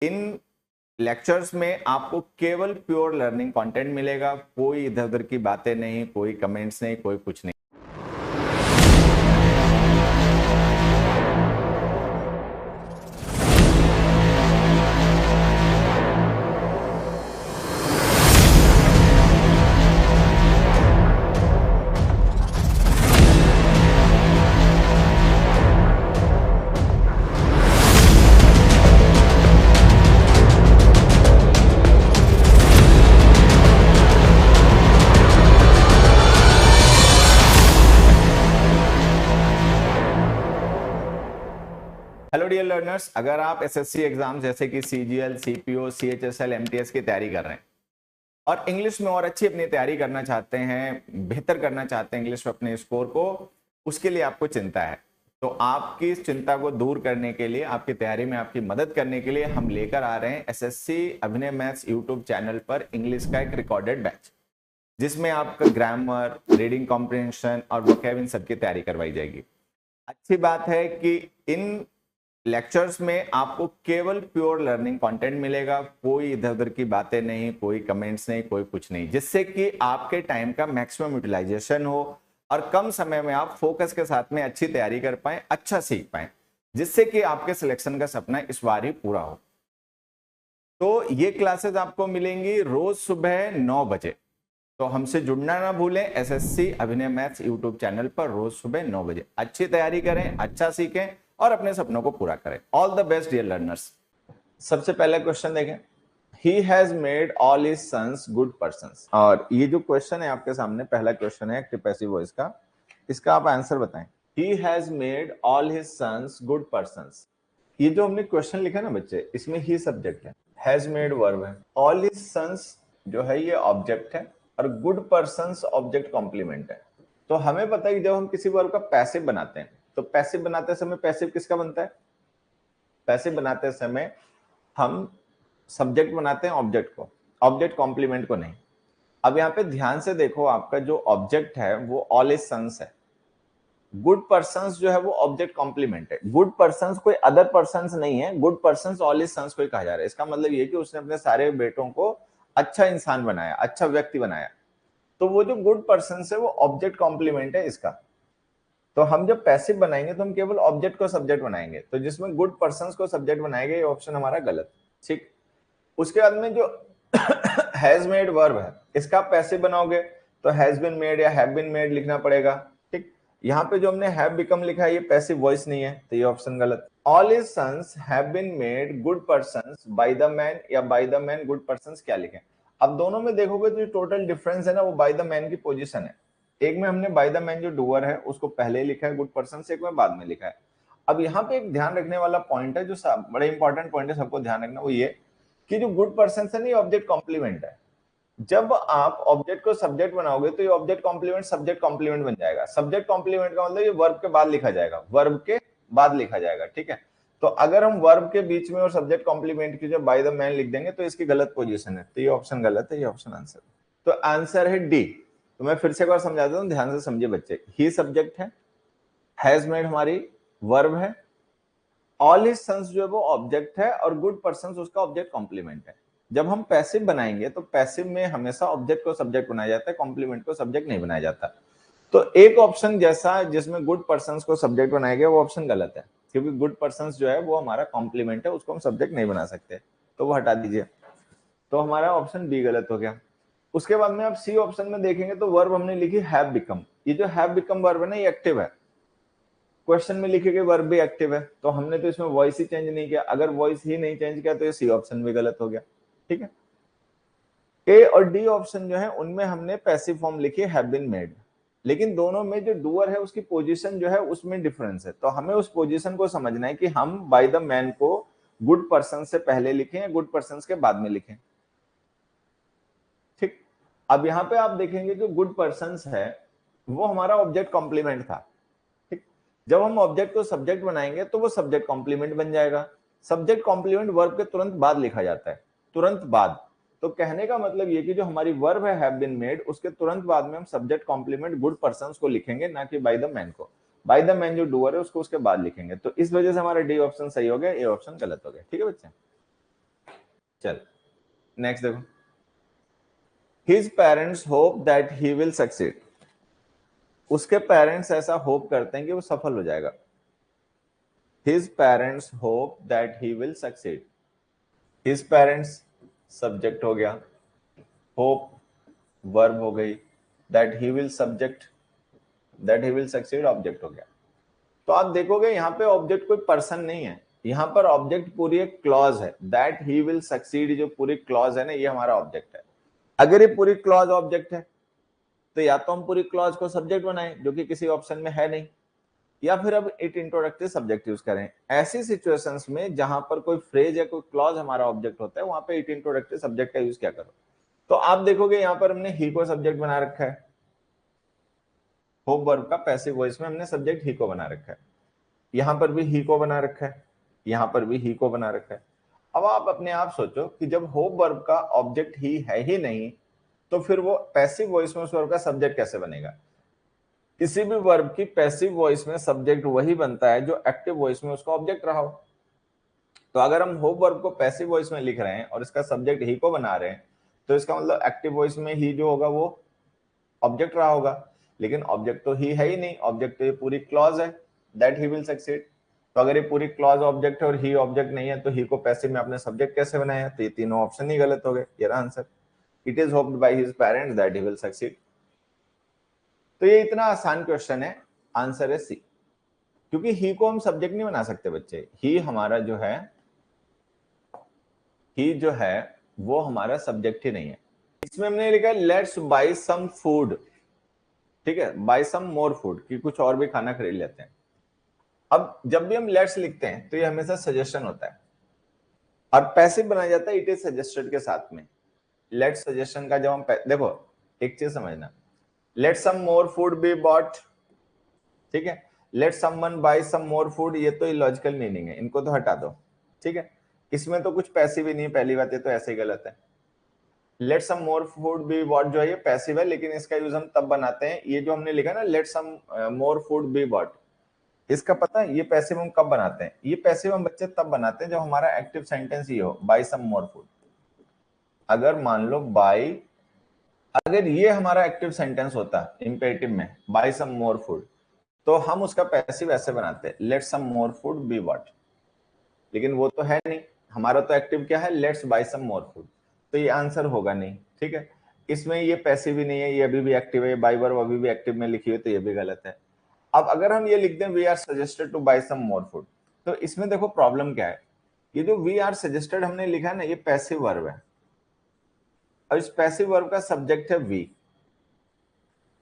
इन lectures में आपको केवल प्योर लर्निंग कंटेंट मिलेगा, कोई इधर उधर की बातें नहीं, कोई कमेंट्स नहीं, कोई कुछ नहीं। हेलो डियर लर्नर्स, अगर आप एसएससी एग्जाम जैसे कि सीजीएल, सीपीओ, सीएचएसएल, एमटीएस की तैयारी कर रहे हैं और इंग्लिश में और अच्छी अपनी तैयारी करना चाहते हैं, बेहतर करना चाहते हैं इंग्लिश में अपने स्कोर को, उसके लिए आपको चिंता है। तो आपकी इस चिंता को दूर करने के लिए, आपकी तैयारी में आपकी मदद करने के लिए हम लेकर आ रहे हैं एसएससी अभिनय मैथ्स यूट्यूब चैनल पर इंग्लिश का एक रिकॉर्डेड बैच, जिसमें आपका ग्रामर, रीडिंग कॉम्प्रिहेंशन और वोकैब इन सबकी तैयारी करवाई जाएगी। अच्छी बात है कि इन लेक्चर्स में आपको केवल प्योर लर्निंग कंटेंट मिलेगा, कोई इधर उधर की बातें नहीं, कोई कमेंट्स नहीं, कोई कुछ नहीं, जिससे कि आपके टाइम का मैक्सिमम यूटिलाइजेशन हो और कम समय में आप फोकस के साथ में अच्छी तैयारी कर पाए, अच्छा सीख पाए, जिससे कि आपके सिलेक्शन का सपना इस बार ही पूरा हो। तो ये क्लासेस आपको मिलेंगी रोज सुबह 9 बजे। तो हमसे जुड़ना ना भूलें, एसएससी अभिनय मैथ्स यूट्यूब चैनल पर रोज सुबह 9 बजे। अच्छी तैयारी करें, अच्छा सीखें और अपने सपनों को पूरा करें। All the best dear learners. सबसे पहला क्वेश्चन देखें, he has made all his sons good persons. और ये जो क्वेश्चन है आपके सामने, पहला क्वेश्चन है एक्टिव पैसिव वॉइस का, इसका आप आंसर बताएं। He has made all his sons good persons. ये जो हमने क्वेश्चन लिखा ना बच्चे, इसमें ही सब्जेक्ट है, हैज मेड वर्ब है, ऑल हिज सन्स जो है ये ऑब्जेक्ट है और गुड पर्सन्स ऑब्जेक्ट कॉम्प्लीमेंट है। तो हमें पता है कि जब हम किसी वर्ब का पैसिव बनाते हैं, तो पैसिव बनाते समय पैसिव किसका बनता है? पैसिव बनाते समय हम सब्जेक्ट बनाते हैं ऑब्जेक्ट को, ऑब्जेक्ट कॉम्प्लीमेंट को नहीं। अब यहाँ पे ध्यान से देखो, आपका जो ऑब्जेक्ट है वो ऑल हिज सन्स है। गुड पर्सन्स जो है वो ऑब्जेक्ट कॉम्प्लीमेंट है। गुड पर्सन्स कोई अदर पर्सन्स नहीं है, good persons all his sons को कहा जा रहा है। इसका मतलब ये कि उसने अपने सारे बेटों को अच्छा इंसान बनाया, अच्छा व्यक्ति बनाया। तो वो जो गुड पर्सन्स है वो ऑब्जेक्ट कॉम्प्लीमेंट है इसका। तो हम जब पैसिव बनाएंगे तो हम केवल ऑब्जेक्ट को सब्जेक्ट बनाएंगे, तो जिसमें गुड पर्सन्स को सब्जेक्ट बनाएंगे, ये ऑप्शन हमारा गलत। ठीक, उसके बाद में जो हैज मेड वर्ब है, इसका पैसिव बनाओगे तो हैज बीन मेड या हैव बीन मेड लिखना पड़ेगा। ठीक, यहाँ पे जो हमने हैव बिकम लिखा है ये पैसिव वॉइस नहीं है, तो ये ऑप्शन गलत। All his sons have been made good persons by the man, या by the man good persons क्या लिखें? अब दोनों में देखोगे तो जो टोटल डिफरेंस है ना, वो बाय द मैन की पोजीशन है। एक में हमने बाय द मैन जो डूअर है उसको पहले लिखा है गुड पर्सन से, एक में बाद में लिखा है। अब यहाँ पे एक ध्यान रखने वाला पॉइंट है, जो बड़ा इंपॉर्टेंट पॉइंट है, सबको ध्यान रखना, वो ये कि जो गुड पर्सन है ना, ये ऑब्जेक्ट कॉम्प्लीमेंट है। जब आप ऑब्जेक्ट को सब्जेक्ट बनाओगे तो ये ऑब्जेक्ट कॉम्प्लीमेंट सब्जेक्ट कॉम्प्लीमेंट बन जाएगा। सब्जेक्ट कॉम्प्लीमेंट का मतलब ये वर्ब के बाद लिखा जाएगा, वर्ब के बाद लिखा जाएगा। ठीक है, तो अगर हम वर्ब के बीच में और सब्जेक्ट कॉम्प्लीमेंट की जो बाय द मैन लिख देंगे तो इसकी गलत पोजीशन है, तो ये ऑप्शन गलत है, ये ऑप्शन आंसर। तो आंसर है डी। तो मैं फिर से एक बार समझा देता हूं, ध्यान से समझिए बच्चे। ही सब्जेक्ट है, हैज मेड हमारी वर्ब है, ऑल हिज सन्स जो है वो ऑब्जेक्ट है और गुड पर्सन्स उसका ऑब्जेक्ट कॉम्प्लीमेंट है। जब हम पैसिव बनाएंगे तो पैसिव में हमेशा ऑब्जेक्ट को सब्जेक्ट बनाया जाता है, कॉम्प्लीमेंट को सब्जेक्ट नहीं बनाया जाता। तो एक ऑप्शन जैसा जिसमें गुड पर्सन्स को सब्जेक्ट बनाया गया वो ऑप्शन गलत है, क्योंकि गुड पर्सन्स जो है वो हमारा कॉम्प्लीमेंट है, उसको हम सब्जेक्ट नहीं बना सकते, तो वो हटा दीजिए। तो हमारा ऑप्शन बी गलत हो गया। उसके बाद में आप सी ऑप्शन में देखेंगे तो वर्ब हमने लिखी हैव बिकम। ये जो हैव बिकम वर्ब है ना, ये एक्टिव है। क्वेश्चन में लिखे गए वर्ब भी एक्टिव है, तो हमने तो इसमें वॉइस ही चेंज नहीं किया। अगर वॉइस ही नहीं चेंज किया तो ये सी ऑप्शन भी गलत हो गया। ठीक है, ए और डी ऑप्शन जो है उनमें हमने पैसिव फॉर्म लिखी हैव बीन मेड, लेकिन दोनों में जो डूअर है उसकी पोजीशन जो है उसमें डिफरेंस है। तो हमें उस पोजीशन को समझना है कि हम बाय द मैन को गुड पर्सन से पहले लिखें या गुड पर्सन के बाद में लिखें। ठीक, अब यहां पे आप देखेंगे जो गुड पर्सन है वो हमारा ऑब्जेक्ट कॉम्प्लीमेंट था। ठीक, जब हम ऑब्जेक्ट को सब्जेक्ट बनाएंगे तो वो सब्जेक्ट कॉम्प्लीमेंट बन जाएगा। सब्जेक्ट कॉम्प्लीमेंट वर्ब के तुरंत बाद लिखा जाता है, तुरंत बाद। तो कहने का मतलब ये कि जो हमारी वर्ब है हैव बीन मेड, उसके तुरंत बाद में हम सब्जेक्ट कॉम्प्लीमेंट गुड पर्सन्स को लिखेंगे, ना कि बाय द मैन को। बाय द मैन जो डूअर है उसको उसके बाद लिखेंगे। तो इस वजह से हमारा डी ऑप्शन सही हो गया, ए ऑप्शन गलत हो गया। ठीक है बच्चे, चल नेक्स्ट देखो, his parents hope that he will succeed, उसके पेरेंट्स ऐसा होप करते हैं कि वो सफल हो जाएगा। His parents hope that he will succeed, his parents subject हो गया, होप वर्ब हो गई, that he will subject, that he will succeed object हो गया। तो आप देखोगे यहाँ पे ऑब्जेक्ट कोई पर्सन नहीं है, यहाँ पर ऑब्जेक्ट पूरी एक क्लॉज है। दैट ही विल सक्सीड जो पूरी क्लॉज है ना, ये हमारा ऑब्जेक्ट है। अगर ये पूरी क्लॉज ऑब्जेक्ट है तो या तो हम पूरी क्लॉज को सब्जेक्ट बनाएं, जो कि किसी ऑप्शन में है नहीं, या फिर अब इट इंट्रोडक्टिव सब्जेक्ट यूज करें। ऐसी सिचुएशंस में जहां पर कोई फ्रेज या कोई क्लॉज हमारा ऑब्जेक्ट होता है, वहां पे इट इंट्रोडक्टिव सब्जेक्ट का यूज क्या करो। तो आप देखोगे यहाँ पर हमने ही को सब्जेक्ट बना रखा है, होप वर्ब का पैसिव वॉइस में हमने सब्जेक्ट ही को बना रखा है, यहां पर भी ही को बना रखा है, यहां पर भी ही को बना रखा है। अब आप अपने आप सोचो कि जब होप वर्ब का ऑब्जेक्ट ही है ही नहीं, तो फिर वो पैसिव वॉइस में उस वर्ब का सब्जेक्ट कैसे बनेगा। किसी भी वर्ब की पैसिव वॉइस में सब्जेक्ट वही बनता है जो एक्टिव वॉइस में उसका ऑब्जेक्ट रहा हो। तो अगर हम होप वर्ब को पैसिव वॉइस में लिख रहे हैं और इसका सब्जेक्ट ही को बना रहे हैं, तो इसका मतलब एक्टिव वॉइस में ही जो होगा वो ऑब्जेक्ट रहा होगा। लेकिन ऑब्जेक्ट तो ही है ही नहीं, ऑब्जेक्ट तो ये पूरी क्लॉज है, दैट ही विल सक्सीड। तो अगर ये पूरी क्लॉज ऑब्जेक्ट है और ही ऑब्जेक्ट नहीं है, तो ही को पैसिव में आपने सब्जेक्ट कैसे बनाया। तो ये तीनों ऑप्शन ही गलत हो गए। ये रहा answer, it is hoped by his parents that he will succeed. तो ये इतना आसान क्वेश्चन है, आंसर है सी। क्योंकि ही को हम सब्जेक्ट नहीं बना सकते बच्चे, ही हमारा जो है, ही जो है वो हमारा सब्जेक्ट ही नहीं है। इसमें हमने लिखा है लेट्स बाय सम फूड, ठीक है, बाय सम मोर फूड, कि कुछ और भी खाना खरीद लेते हैं। अब जब भी हम लेट्स लिखते हैं तो ये हमेशा सजेशन होता है, और पैसिव बनाया जाता है इट इज सजेस्टेड के साथ में। लेट्स सजेशन का जब हम देखो, एक चीज समझना, let some more food be bought, ठीक है, let someone buy some more food, ये तो इलॉजिकल मीनिंग है, इनको तो हटा दो, ठीक है। इसमें तो कुछ पैसिव ही नहीं है, पहली बात ये तो ऐसे ही गलत है। Let some more food be bought जो है ये पैसिव है, लेकिन इसका यूज हम तब बनाते हैं, ये जो हमने लिखा ना let some more food be bought, इसका पता है ये पैसिव हम कब बनाते हैं। ये पैसिव हम बच्चे तब बनाते हैं जब हमारा एक्टिव सेंटेंस ये हो, बाय सम मोर फूड। अगर मान लो बाय, अगर ये हमारा एक्टिव सेंटेंस होता इंपेरेटिव में, बाय सम मोर फूड, तो हम उसका पैसिव ऐसे बनाते हैं, let some more food be bought. लेकिन वो तो है नहीं, हमारा तो एक्टिव क्या है, let's buy some more food, तो ये आंसर होगा नहीं, ठीक है। इसमें ये पैसिव ही नहीं है, ये अभी भी एक्टिव है, बाय वर्ब अभी भी एक्टिव में लिखी हुई, तो ये भी गलत है। अब अगर हम ये लिख दें we are suggested to buy some more food, तो इसमें देखो प्रॉब्लम क्या है, ये जो वी आर सजेस्टेड हमने लिखा है ना, ये पैसिव वर्ब है, और इस पैसिव वर्ब का सब्जेक्ट है वी।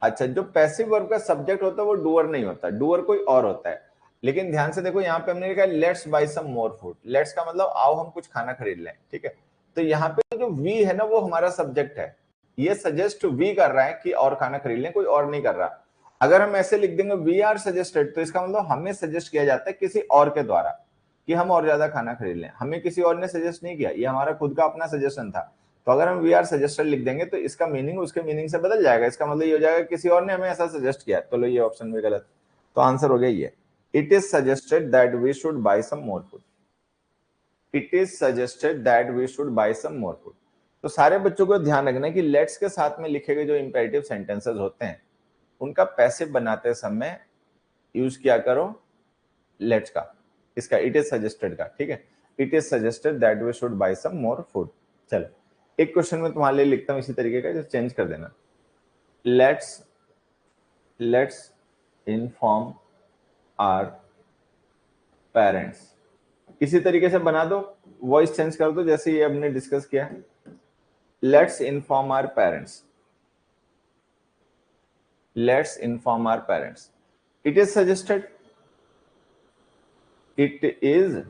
अच्छा, जो पैसिव वर्ब का सब्जेक्ट होता है वो डूअर नहीं होता, डूअर कोई और होता है। लेकिन ध्यान से देखो, यहाँ पे हमने लिखा है let's buy some more food, let's का मतलब आओ हम कुछ खाना खरीद लें, ठीक है। तो यहाँ पे जो वी है ना वो हमारा सब्जेक्ट है, ये सजेस्ट वी कर रहा है कि और खाना खरीद लें, कोई और नहीं कर रहा। अगर हम ऐसे लिख देंगे वी आर सजेस्टेड, तो इसका मतलब हमें सजेस्ट किया जाता है किसी और के द्वारा कि हम और ज्यादा खाना खरीद लें, हमें किसी और ने सजेस्ट नहीं किया, ये हमारा खुद का अपना सजेशन था। तो अगर हम वी आर सजेस्टेड लिख देंगे तो इसका मीनिंग उसके मीनिंग से बदल जाएगा, इसका मतलब ये हो जाएगा किसी और ने हमें ऐसा सजेस्ट किया, तो लो ये ऑप्शन भी गलत। तो आंसर हो गया ये, it is suggested that we should buy some more food, it is suggested that we should buy some more food. तो सारे बच्चों को ध्यान रखना है कि लेट्स के साथ में लिखे गए जो इंपेरेटिव सेंटेंसेस होते हैं उनका पैसिव बनाते समय यूज किया करो लेट्स का, इसका इट इज सजेस्टेड का, ठीक है, it is suggested that we should buy some more food. चलो एक क्वेश्चन में तुम्हारे लिए लिखता हूं इसी तरीके का, जो चेंज कर देना, लेट्स इन्फॉर्म आवर पेरेंट्स, इसी तरीके से बना दो, वॉइस चेंज कर दो जैसे ये हमने डिस्कस किया। Let's inform our parents, let's inform our parents, it is suggested, it is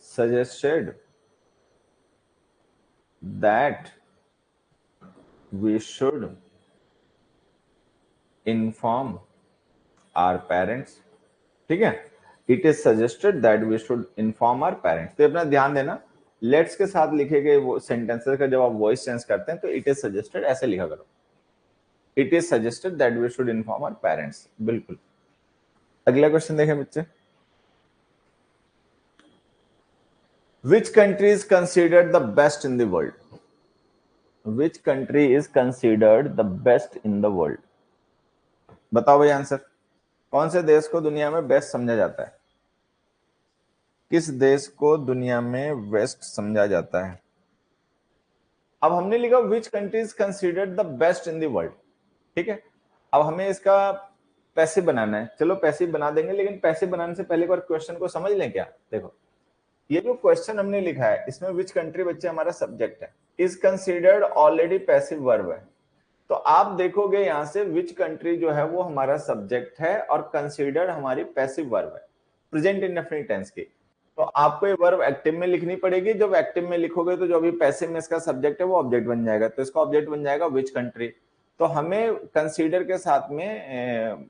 suggested that we should inform our parents, ठीक है, it is suggested that we should inform our parents। तो अपना ध्यान देना, लेट्स के साथ लिखे गए वो सेंटेंसेस का जब आप वॉइस चेंज करते हैं तो इट इज सजेस्टेड ऐसे लिखा करो, it is suggested that we should inform our parents. बिल्कुल। अगला क्वेश्चन देखें बच्चे, which country is considered the best in the world? Which country is considered the best in the world? बताओ भाई answer. कौन से देश को दुनिया में बेस्ट समझा जाता है? किस देश को दुनिया में बेस्ट समझा जाता है? अब हमने लिखा विच country is considered the best in the world, ठीक है। अब हमें इसका पैसिव बनाना है, चलो पैसिव बना देंगे, लेकिन पैसिव बनाने से पहले एक बार क्वेश्चन को समझ लें क्या। देखो ये जो क्वेश्चन हमने लिखा है इसमें विच कंट्री बच्चे हमारा सब्जेक्ट है, is considered already passive verb है। तो आप देखोगे यहां से विच कंट्री जो है वो हमारा सब्जेक्ट है और कंसिडर्ड हमारी पैसिव वर्ब है, प्रेजेंट इंडेफिनिट टेंस की। तो आपको ये वर्ब एक्टिव में लिखनी पड़ेगी। जब एक्टिव में लिखोगे तो जो अभी पैसिव में इसका सब्जेक्ट है वो ऑब्जेक्ट बन जाएगा, तो इसका ऑब्जेक्ट बन जाएगा विच कंट्री। तो हमें कंसीडर के साथ में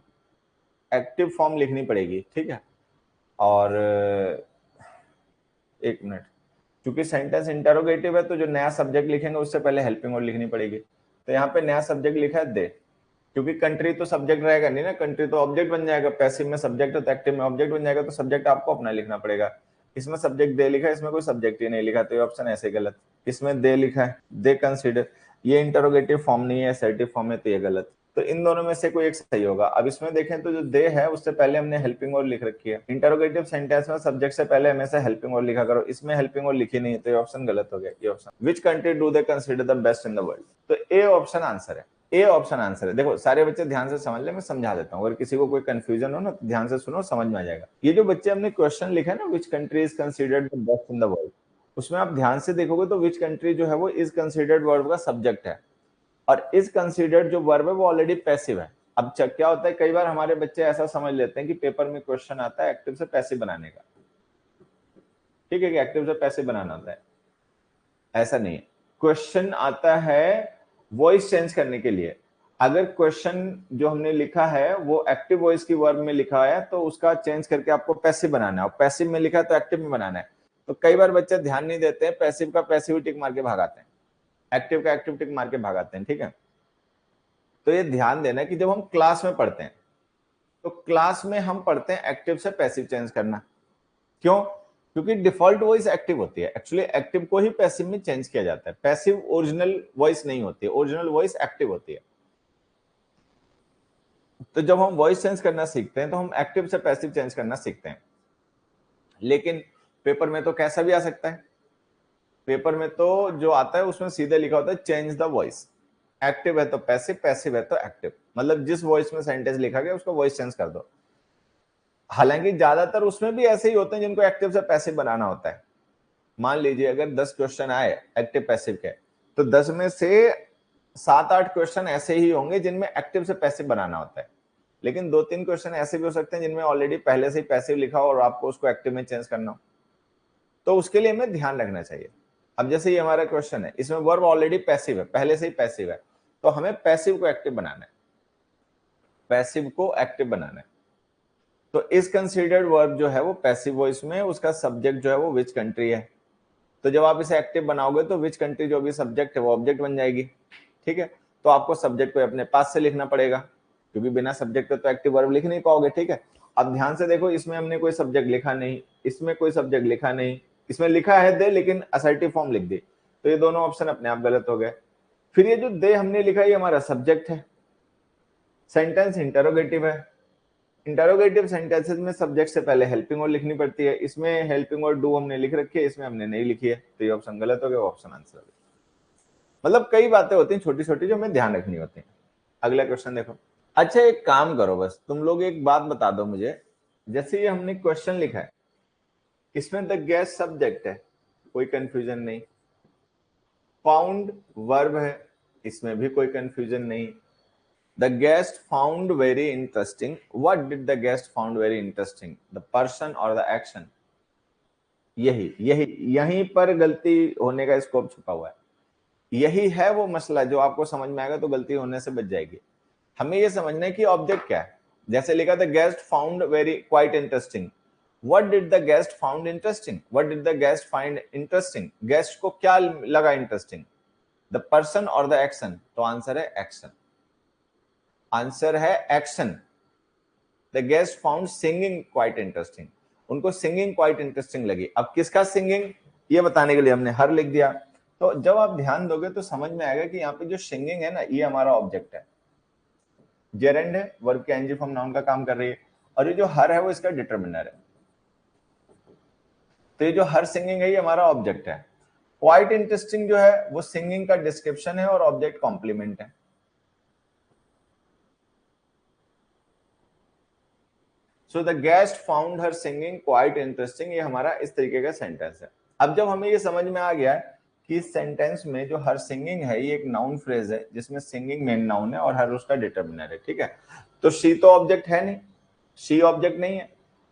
एक्टिव फॉर्म लिखनी पड़ेगी, ठीक है। और एक मिनट, क्योंकि सेंटेंस इंटरोगेटिव है तो जो नया सब्जेक्ट लिखेंगे उससे पहले हेल्पिंग वर्ड लिखनी पड़ेगी। तो यहाँ पे नया सब्जेक्ट लिखा है दे, क्योंकि कंट्री तो सब्जेक्ट रहेगा नहीं ना, कंट्री तो ऑब्जेक्ट बन जाएगा। पैसिव में सब्जेक्ट है तो एक्टिव में ऑब्जेक्ट बन जाएगा, तो सब्जेक्ट आपको अपना लिखना पड़ेगा। इसमें सब्जेक्ट दे लिखा है, इसमें कोई सब्जेक्ट ही नहीं लिखा, तो ये ऑप्शन ऐसे गलत। इसमें दे लिखा है, दे कंसीडर, ये इंटरोगेटिव फॉर्म नहीं है, असर्टिव फॉर्म है, तो ये गलत। तो इन दोनों में से कोई एक सही होगा। अब इसमें देखें तो जो दे है उससे पहले हमने हेल्पिंग वर्ड लिख रखी है। इंटरोगेटिव सेंटेंस में सब्जेक्ट से पहले हमेशा हेल्पिंग वर्ड लिखा करो, इसमें हेल्पिंग वर्ड लिखी नहीं, तो ये ऑप्शन गलत हो गया। ये option which country do they consider the best in the world, तो ए ऑप्शन आंसर है। ए ऑप्शन आंसर है। देखो सारे बच्चे ध्यान से समझ ले, मैं समझा देता हूँ, अगर किसी को कोई कंफ्यूजन हो ना तो ध्यान से सुनो, समझ में आ जाएगा। ये जो बच्चे हमने क्वेश्चन लिखा है ना विच country is considered the best in the world, उसमें आप ध्यान से देखोगे तो विच कंट्री जो है वो इज कंसीडर्ड वर्ब का सब्जेक्ट है, और इज कंसीडर्ड जो वर्ब है वो ऑलरेडी पैसिव है। अब क्या होता है, कई बार हमारे बच्चे ऐसा समझ लेते हैं कि पेपर में क्वेश्चन आता है एक्टिव से पैसिव बनाने का, ठीक है, कि एक्टिव से पैसिव बनाना होता है। ऐसा नहीं है, क्वेश्चन आता है वॉइस चेंज करने के लिए। अगर क्वेश्चन जो हमने लिखा है वो एक्टिव वॉइस की वर्ब में लिखा है तो उसका चेंज करके आपको पैसिव बनाना है, और पैसिव में लिखा है तो एक्टिव में बनाना है। तो कई बार बच्चे ध्यान नहीं देते हैं, पैसिव का पैसिव टिक मार के भागाते हैं, एक्टिव का एक्टिव टिक मार के भागाते हैं, ठीक है। तो ये ध्यान देना कि जब हम क्लास में पढ़ते हैं तो क्लास में हम पढ़ते हैं एक्टिव से पैसिव चेंज करना। क्यों? क्योंकि डिफॉल्ट वॉइस एक्टिव होती है, एक्चुअली एक्टिव को ही पैसिव में चेंज किया जाता है। पैसिव ओरिजिनल वॉइस नहीं होती है, ओरिजिनल वॉइस एक्टिव होती है। तो जब हम वॉइस चेंज करना सीखते हैं तो हम एक्टिव से पैसिव चेंज करना सीखते हैं। लेकिन पेपर में तो कैसा भी आ सकता है, पेपर में तो जो आता है उसमें सीधे लिखा होता है चेंज द वॉइस, एक्टिव है तो पैसिव, पैसिव है तो एक्टिव, मतलब जिस वॉइस में सेंटेंस लिखा गया उसको वॉइस चेंज कर दो। हालांकि ज्यादातर उसमें भी ऐसे ही होते हैं जिनको एक्टिव से पैसिव बनाना होता है। मान लीजिए अगर 10 क्वेश्चन आए एक्टिव पैसिव के, तो 10 में से 7-8 क्वेश्चन ऐसे ही होंगे जिनमें एक्टिव से पैसिव बनाना होता है। लेकिन 2-3 क्वेश्चन ऐसे भी हो सकते हैं जिनमें ऑलरेडी पहले से ही पैसिव लिखा हो और आपको उसको एक्टिव में चेंज करना हो, तो उसके लिए हमें ध्यान रखना चाहिए। अब जैसे ये हमारा क्वेश्चन है, इसमें वर्ब ऑलरेडी पैसिव है, पहले से ही पैसिव है, तो हमें पैसिव को एक्टिव बनाना है, पैसिव को एक्टिव बनाना है। तो इज कंसीडर्ड वर्ब जो है वो पैसिव वॉइस में उसका सब्जेक्ट जो है वो विच कंट्री है। तो जब आप इसे एक्टिव बनाओगे तो विच कंट्री जो भी सब्जेक्ट है वो ऑब्जेक्ट बन जाएगी, ठीक है। तो आपको सब्जेक्ट को अपने पास से लिखना पड़ेगा, क्योंकि बिना सब्जेक्ट के तो एक्टिव वर्ब लिख नहीं पाओगे, ठीक है। अब ध्यान से देखो, इसमें हमने कोई सब्जेक्ट लिखा नहीं, इसमें कोई सब्जेक्ट लिखा नहीं, इसमें लिखा है दे लेकिन असर्टिव फॉर्म लिख दी, तो ये दोनों ऑप्शन अपने आप गलत हो गए। फिर ये जो दे हमने लिखा ये हमारा सब्जेक्ट है, सेंटेंस इंटरोगेटिव है, इंटरोगेटिव सेंटेंसेस में सब्जेक्ट से पहले हेल्पिंग वर्ड लिखनी पड़ती है, इसमें हेल्पिंग वर्ड डू हमने लिख रखी है, इसमें हमने नहीं लिखी है, तो ये ऑप्शन गलत हो गया, ऑप्शन आंसर हो गया। मतलब कई बातें होती हैं छोटी छोटी जो हमें ध्यान रखनी होती है। अगला क्वेश्चन देखो। अच्छा एक काम करो, बस तुम लोग एक बात बता दो मुझे, जैसे ये हमने क्वेश्चन लिखा है इसमें द गेस्ट सब्जेक्ट है, कोई कंफ्यूजन नहीं, फाउंड वर्ब है, इसमें भी कोई कंफ्यूजन नहीं। The guest found very interesting. What did the guest found very interesting? The person or the action? यहीं पर गलती होने का स्कोप छुपा हुआ है। यही है वो मसला जो आपको समझ में आएगा तो गलती होने से बच जाएगी। हमें ये समझना है कि ऑब्जेक्ट क्या है। जैसे लिखा था guest found very quite interesting, what did the guest found interesting, what did the guest find interesting, guest को क्या लगा इंटरेस्टिंग, द पर्सन और द एक्शन, तो आंसर है एक्शन, आंसर है action. The guest found singing quite interesting, उनको singing quite interesting लगी। अब किसका सिंगिंग, ये बताने के लिए हमने हर लिख दिया। तो जब आप ध्यान दोगे तो समझ में आएगा कि यहाँ पे जो सिंगिंग है ना, ये हमारा ऑब्जेक्ट है, जेरेंड है, वर्ब के एनजी फॉर्म नाउन का काम कर रही है, और ये जो हर है वो इसका डिटरमिनर है। तो ये जो हर सिंगिंग है ये हमारा ऑब्जेक्ट है। क्वाइट इंटरेस्टिंग जो है वो सिंगिंग का डिस्क्रिप्शन है और ऑब्जेक्ट कॉम्प्लीमेंट है। So the guest found her singing quite interesting, ये हमारा इस तरीके का सेंटेंस है। अब जब हमें ये समझ में आ गया कि इस सेंटेंस में जो हर सिंगिंग है ये एक नाउन फ्रेज है जिसमें सिंगिंग मेन नाउन है और हर उसका डिटरमिनर है, ठीक है। तो शी तो ऑब्जेक्ट है नहीं, शी ऑब्जेक्ट नहीं है,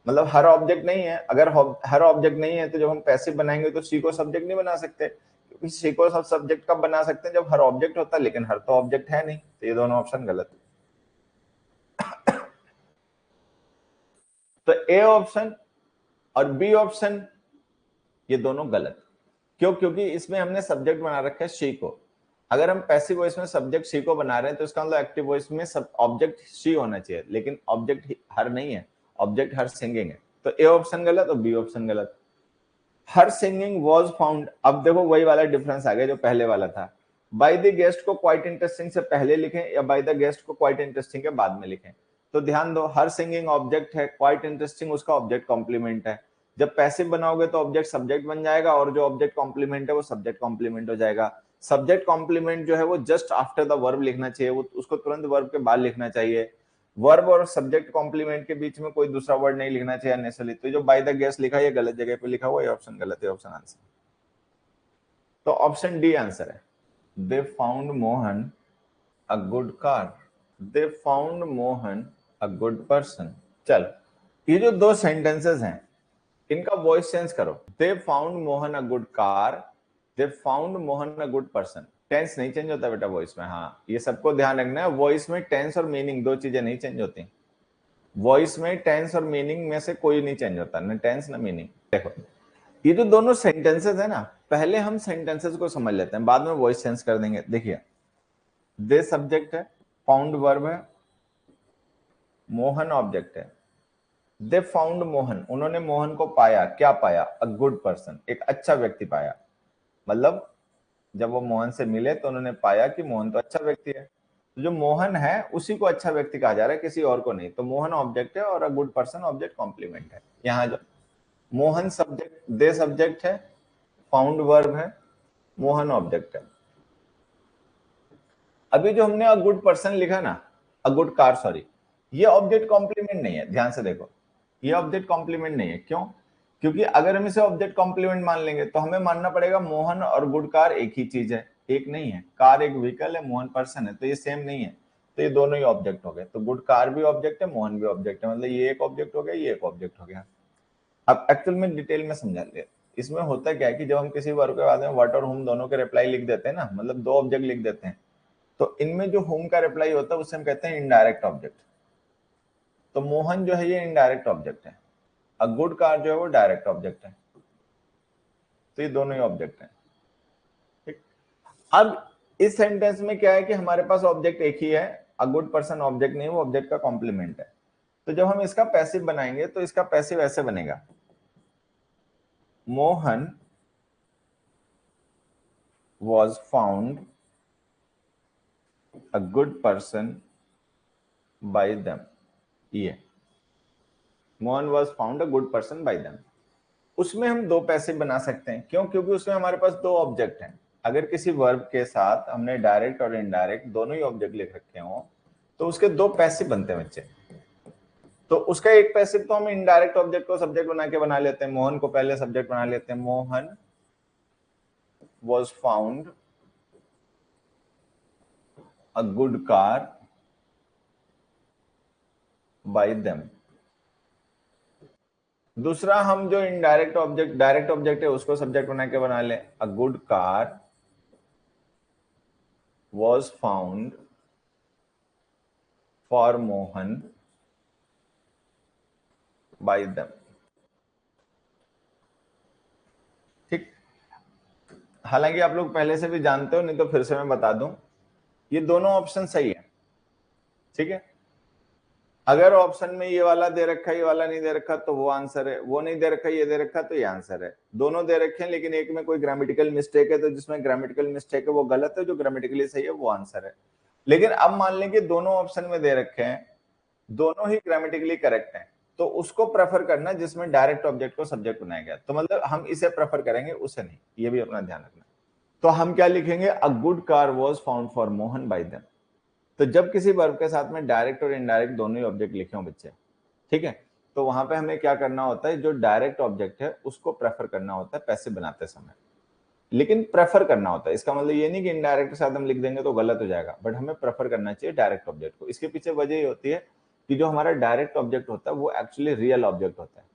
मतलब हर ऑब्जेक्ट नहीं है। अगर हर ऑब्जेक्ट नहीं है तो जब हम पैसिव बनाएंगे तो शी को सब्जेक्ट नहीं बना सकते, क्योंकि शी को सब सब्जेक्ट कब बना सकते हैं, जब हर ऑब्जेक्ट होता है, लेकिन हर तो ऑब्जेक्ट है नहीं। तो ये दोनों ऑप्शन गलत है। तो ए ऑप्शन और बी ऑप्शन ये दोनों गलत। क्यों? क्योंकि इसमें हमने सब्जेक्ट बना रखा है शी को। अगर हम पैसिव वॉइस में सब्जेक्ट शी को बना रहे हैं तो इसका मतलब एक्टिव वॉइस में सब ऑब्जेक्ट शी होना चाहिए, लेकिन ऑब्जेक्ट हर नहीं है, ऑब्जेक्ट हर सिंगिंग है। तो ए ऑप्शन गलत और बी ऑप्शन गलत। हर सिंगिंग वॉज फाउंड, अब देखो वही वाला डिफरेंस आ गया जो पहले वाला था। बाय द गेस्ट को क्वाइट इंटरेस्टिंग से पहले लिखें या बाय द गेस्ट को क्वाइट इंटरेस्टिंग के बाद में लिखें। तो ध्यान दो, हर सिंगिंग ऑब्जेक्ट है, क्वाइट इंटरेस्टिंग उसका ऑब्जेक्ट कॉम्प्लीमेंट है। जब पैसिव बनाओगे तो ऑब्जेक्ट सब्जेक्ट बन जाएगा और जो ऑब्जेक्ट कॉम्प्लीमेंट है वो सब्जेक्ट कॉम्प्लीमेंट हो जाएगा। सब्जेक्ट कॉम्प्लीमेंट जो है वो जस्ट आफ्टर द वर्ब लिखना चाहिए, वो उसको तुरंत वर्ब के बाद लिखना चाहिए। वर्ब और सब्जेक्ट कॉम्प्लीमेंट के बीच में कोई दूसरा वर्ड नहीं लिखना चाहिए अननेसेसरी। तो जो बाय द गेस्ट लिखा है ये गलत जगह पे लिखा हुआ है, ऑप्शन गलत है, ऑप्शन आंसर। तो ऑप्शन डी आंसर है। दे found Mohan a good car, they found Mohan a good person. चल, ये जो दो सेंटेंसेस हैं इनका वॉइस चेंज करो। They found Mohan a good car, they found Mohan a good person. Tense नहीं चेंज होता बेटा वॉइस में, हाँ ये सबको ध्यान रखना है। वॉइस में टेंस और मीनिंग दो चीजें नहीं चेंज होती। वॉइस में टेंस और मीनिंग में से कोई नहीं चेंज होता, ना टेंस ना मीनिंग। देखो ये जो दोनों सेंटेंसेस है ना, पहले हम सेंटेंसेस को समझ लेते हैं, बाद में वॉइस चेंज कर देंगे। देखिए, दे सब्जेक्ट है, फाउंड वर्ब है, मोहन ऑब्जेक्ट है। दे फाउंड मोहन, उन्होंने मोहन को पाया, क्या पाया? अ गुड पर्सन, एक अच्छा व्यक्ति पाया। मतलब जब वो मोहन से मिले तो उन्होंने पाया कि मोहन तो अच्छा व्यक्ति है। तो जो मोहन है उसी को अच्छा व्यक्ति कहा जा रहा है, किसी और को नहीं। तो मोहन ऑब्जेक्ट है और a good person object complement है। यहाँ जो मोहन सब्जेक्ट, दे सब्जेक्ट है, फाउंड वर्ब है, मोहन ऑब्जेक्ट है। अभी जो हमने अ गुड पर्सन लिखा ना, अ गुड कार सॉरी, ये ऑब्जेक्ट कॉम्प्लीमेंट नहीं है। ध्यान से देखो, ये ऑब्जेक्ट कॉम्प्लीमेंट नहीं है। क्यों? क्योंकि अगर हम इसे ऑब्जेक्ट कॉम्प्लीमेंट मान लेंगे तो हमें मानना पड़ेगा मोहन और गुड कार एक ही चीज है। एक नहीं है, कार एक व्हीकल है, मोहन पर्सन है, तो ये सेम नहीं है। तो ये दोनों ही ऑब्जेक्ट हो गए। तो गुड कार भी ऑब्जेक्ट है, मोहन भी ऑब्जेक्ट है, मतलब ये एक ऑब्जेक्ट हो गया, ये एक ऑब्जेक्ट हो गया। अब एक्चुअल में डिटेल में समझा ले। इसमें होता क्या है कि जब हम किसी वर्ब के बाद में व्हाट और हुम दोनों के रिप्लाई लिख देते हैं ना, मतलब दो ऑब्जेक्ट लिख देते हैं, तो इनमें जो होम का रिप्लाई होता है उसे हम कहते हैं इनडायरेक्ट ऑब्जेक्ट। तो मोहन जो है ये इनडायरेक्ट ऑब्जेक्ट है, अ गुड कार जो है वो डायरेक्ट ऑब्जेक्ट है। तो ये दोनों ही ऑब्जेक्ट हैं, ठीक। अब इस सेंटेंस में क्या है कि हमारे पास ऑब्जेक्ट एक ही है, अ गुड पर्सन ऑब्जेक्ट नहीं, वो ऑब्जेक्ट का कॉम्प्लीमेंट है। तो जब हम इसका पैसिव बनाएंगे तो इसका पैसिव ऐसे बनेगा, Mohan was found a good person by them। ये Mohan was found a good person by them। उसमें हम दो पैसिव बना सकते हैं। क्यों? क्योंकि उसमें हमारे पास दो ऑब्जेक्ट हैं। अगर किसी वर्ब के साथ हमने डायरेक्ट और इनडायरेक्ट दोनों ही ऑब्जेक्ट लिख रखे हो तो उसके दो पैसिव बनते हैं बच्चे। तो उसका एक पैसिव तो हम इनडायरेक्ट ऑब्जेक्ट को सब्जेक्ट बना के बना लेते हैं, मोहन को पहले सब्जेक्ट बना लेते हैं, Mohan was found a good car by them। दूसरा हम जो इनडायरेक्ट ऑब्जेक्ट, डायरेक्ट ऑब्जेक्ट है उसको सब्जेक्ट बना के बना ले, अ good car was found for Mohan by them। ठीक। हालांकि आप लोग पहले से भी जानते हो, नहीं तो फिर से मैं बता दूं, ये दोनों ऑप्शन सही है, ठीक है। अगर ऑप्शन में ये वाला दे रखा है, ये वाला नहीं दे रखा, तो वो आंसर है। वो नहीं दे रखा, ये दे रखा, तो ये आंसर है। दोनों दे रखे हैं लेकिन एक में कोई ग्रामेटिकल मिस्टेक है, तो जिसमें ग्रामेटिकल मिस्टेक है वो गलत है, जो ग्रामेटिकली सही है वो आंसर है। लेकिन अब मान लें कि दोनों ऑप्शन में दे रखे हैं, दोनों ही ग्रामेटिकली करेक्ट हैं, तो उसको प्रेफर करना जिसमें डायरेक्ट ऑब्जेक्ट को सब्जेक्ट बनाया गया। तो मतलब हम इसे प्रेफर करेंगे, उसे नहीं। ये भी अपना ध्यान रखना। तो हम क्या लिखेंगे, अ good car was found for Mohan bye them. तो जब किसी वर्ब के साथ में डायरेक्ट और इनडायरेक्ट दोनों ही ऑब्जेक्ट लिखे हों बच्चे, ठीक है, तो वहां पे हमें क्या करना होता है, जो डायरेक्ट ऑब्जेक्ट है उसको प्रेफर करना होता है पैसिव बनाते समय। लेकिन प्रेफर करना होता है, इसका मतलब ये नहीं कि इनडायरेक्ट के साथ हम लिख देंगे तो गलत हो जाएगा, बट हमें प्रेफर करना चाहिए डायरेक्ट ऑब्जेक्ट को। इसके पीछे वजह ये होती है कि जो हमारा डायरेक्ट ऑब्जेक्ट होता है वो एक्चुअली रियल ऑब्जेक्ट होता है।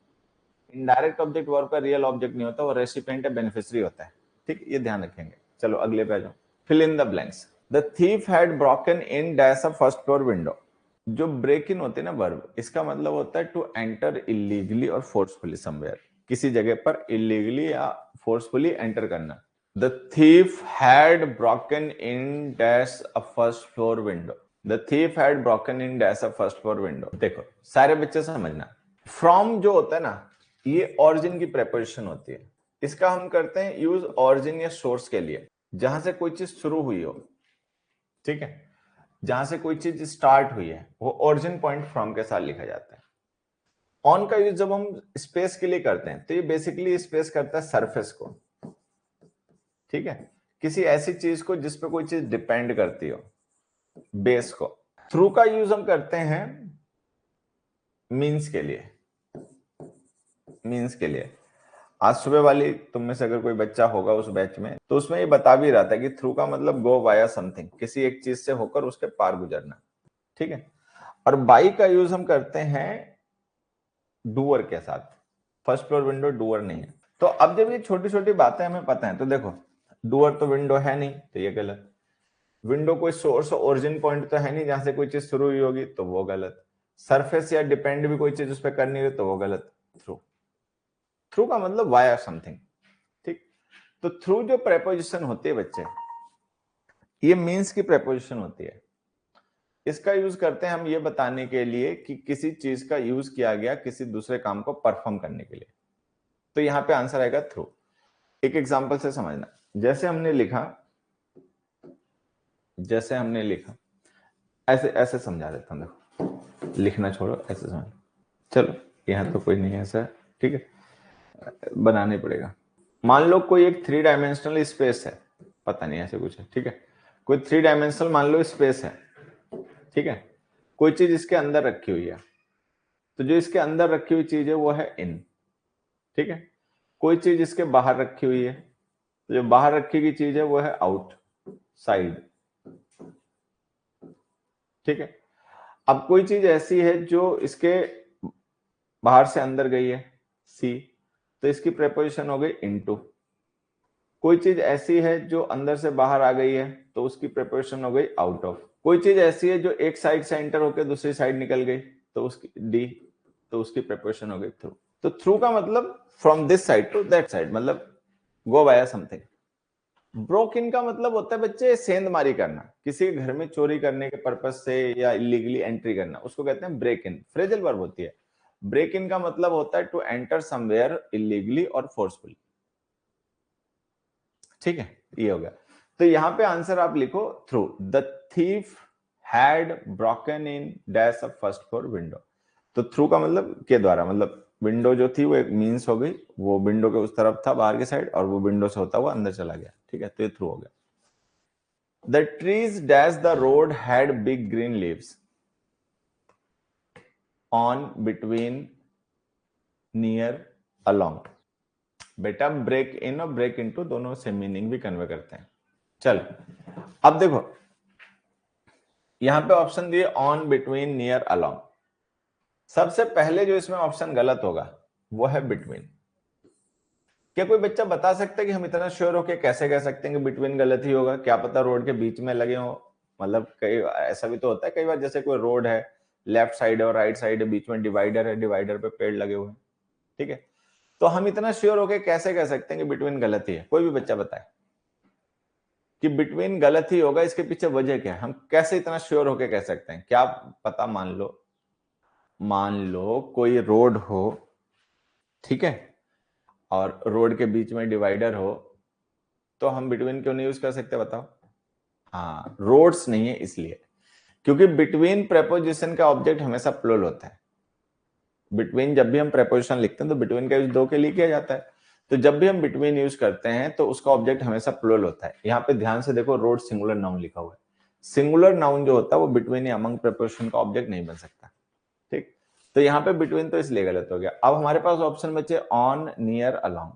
इनडायरेक्ट ऑब्जेक्ट वर्ब का रियल ऑब्जेक्ट नहीं होता, वो रेसिपिएंट या बेनिफिशियरी होता है। ठीक, ये ध्यान रखेंगे। चलो अगले पे आ जाओ। Fill in the blanks. The thief had broken in dash a first floor window. जो ब्रेक इन होते हैं ना वर्ब, इसका मतलब होता है टू एंटर इलीगली और फोर्सफुली समवेयर, किसी जगह पर इलीगली या फोर्सफुली एंटर करना। The thief had broken in dash a first floor window. The thief had broken in dash a first floor window. देखो सारे बच्चे समझना, फ्रॉम जो होता है ना, ये ऑरिजिन की प्रेपोजिशन होती है। इसका हम करते हैं यूज ऑरिजिन या सोर्स के लिए, जहां से कोई चीज शुरू हुई हो, ठीक है, जहां से कोई चीज स्टार्ट हुई है, वो ओरिजिन पॉइंट फ्रॉम के साथ लिखा जाता है। ऑन का यूज जब हम स्पेस के लिए करते हैं तो ये बेसिकली स्पेस करता है सरफेस को, ठीक है, किसी ऐसी चीज को जिस पे कोई चीज डिपेंड करती हो, बेस को। थ्रू का यूज हम करते हैं मीन्स के लिए, मीन्स के लिए। आज सुबह वाली तुम में से अगर कोई बच्चा होगा उस बैच में, तो उसमें ये बता भी रहा था कि थ्रू का मतलब गो वाया समथिंग, किसी एक चीज से होकर उसके पार गुजरना, ठीक है। और बाई का यूज हम करते हैं डूअर के साथ। फर्स्ट फ्लोर विंडो डूअर नहीं है। तो अब जब ये छोटी छोटी बातें हमें पता है, तो देखो डूअर तो विंडो है नहीं, तो ये गलत। विंडो कोई सोर्स ओरिजिन पॉइंट तो है नहीं जहां से कोई चीज शुरू हुई होगी, तो वो गलत। सरफेस या डिपेंड भी कोई चीज उस पर कर नहीं रही, तो वो गलत। थ्रू, थ्रू का मतलब वाया समथिंग, ठीक। तो थ्रू जो प्रेपोजिशन होती है बच्चे, ये मीन्स की प्रेपोजिशन होती है। इसका यूज करते हैं हम ये बताने के लिए कि किसी चीज का यूज किया गया किसी दूसरे काम को परफॉर्म करने के लिए। तो यहां पे आंसर आएगा थ्रू। एक एग्जांपल से समझना, जैसे हमने लिखा, जैसे हमने लिखा, ऐसे ऐसे समझा देता हूं, देखो लिखना छोड़ो, ऐसे समझ। चलो यहां तो कोई नहीं है ऐसा, ठीक है, बनाने पड़ेगा। मान लो कोई एक 3 डायमेंशनल स्पेस है, पता नहीं ऐसे कुछ है, ठीक है, कोई 3 डायमेंशनल मान लो स्पेस है, ठीक है, कोई चीज इसके अंदर रखी हुई है, तो जो इसके अंदर रखी हुई चीज है वो है इन, ठीक है। कोई चीज इसके बाहर रखी हुई है, तो जो बाहर रखी गई चीज है वो है आउट साइड, ठीक है। अब कोई चीज ऐसी है जो इसके बाहर से अंदर गई है, सी, तो इसकी प्रेपोजिशन हो गई इनटू। कोई चीज ऐसी है जो अंदर से बाहर आ गई है, तो उसकी प्रेपोजिशन हो गई आउट ऑफ। कोई चीज ऐसी है जो एक साइड से एंटर होकर दूसरी साइड निकल गई, तो उसकी डी, तो उसकी प्रेपोजिशन हो गई थ्रू। तो थ्रू का मतलब from this side to that side, मतलब go via something. Broke in का मतलब होता है बच्चे सेंधमारी करना, किसी के घर में चोरी करने के पर्पज से या इलीगली एंट्री करना, उसको कहते हैं ब्रेक इन। फ्रेजल वर्ब होती है। ब्रेक इन का मतलब होता है टू एंटर समवेयर इलीगली और फोर्सफुली, ठीक है, ये हो गया। तो यहां पे आंसर आप लिखो through. The thief had broken in dash a first floor window. तो थ्रू का मतलब के द्वारा, मतलब विंडो जो थी वो एक मीन्स हो गई, वो विंडो के उस तरफ था बाहर की साइड, और वो विंडो से होता हुआ अंदर चला गया, ठीक है, तो ये थ्रू हो गया। The trees dash the road had big green leaves on between near along. बेटा ब्रेक इन और ब्रेक इनटू दोनों से मीनिंग भी कन्वे करते हैं। चल अब देखो, यहां पे ऑप्शन दिए ऑन बिटवीन नियर अलोंग। सबसे पहले जो इसमें ऑप्शन गलत होगा वो है बिटवीन। क्या कोई बच्चा बता सकता है कि हम इतना श्योर होके कैसे कह सकते हैं कि बिटवीन गलत ही होगा? क्या पता रोड के बीच में लगे हो, मतलब कई ऐसा भी तो होता है कई बार, जैसे कोई रोड है, लेफ्ट साइड है और राइट साइड है, बीच में डिवाइडर है, डिवाइडर पे पेड़ लगे हुए हैं, ठीक है, तो हम इतना श्योर होके कैसे कह सकते हैं कि बिटवीन गलत ही है? कोई भी बच्चा बताए कि बिटवीन गलत ही होगा, इसके पीछे वजह क्या है? हम कैसे इतना श्योर होके कह सकते हैं? क्या पता मान लो मान लो कोई रोड हो, ठीक है, और रोड के बीच में डिवाइडर हो, तो हम बिटवीन क्यों नहीं यूज कर सकते बताओ? हाँ, रोड्स नहीं है इसलिए, क्योंकि बिटवीन प्रेपोजिशन का ऑब्जेक्ट हमेशा प्लूरल होता है। बिटवीन जब भी हम प्रेपोजिशन लिखते हैं तो बिटवीन का यूज दो के लिए किया जाता है, तो जब भी हम बिटवीन यूज करते हैं तो उसका ऑब्जेक्ट हमेशा प्लूरल होता है। यहाँ पे ध्यान से देखो, रोड सिंगुलर नाउन लिखा हुआ है। सिंगुलर नाउन जो होता है वो बिटवीन या अमंग प्रेपोजिशन का ऑब्जेक्ट नहीं बन सकता, ठीक। तो यहाँ पे बिटवीन तो इसलिए गलत हो गया। अब हमारे पास ऑप्शन बचे ऑन, नियर, अलोंग।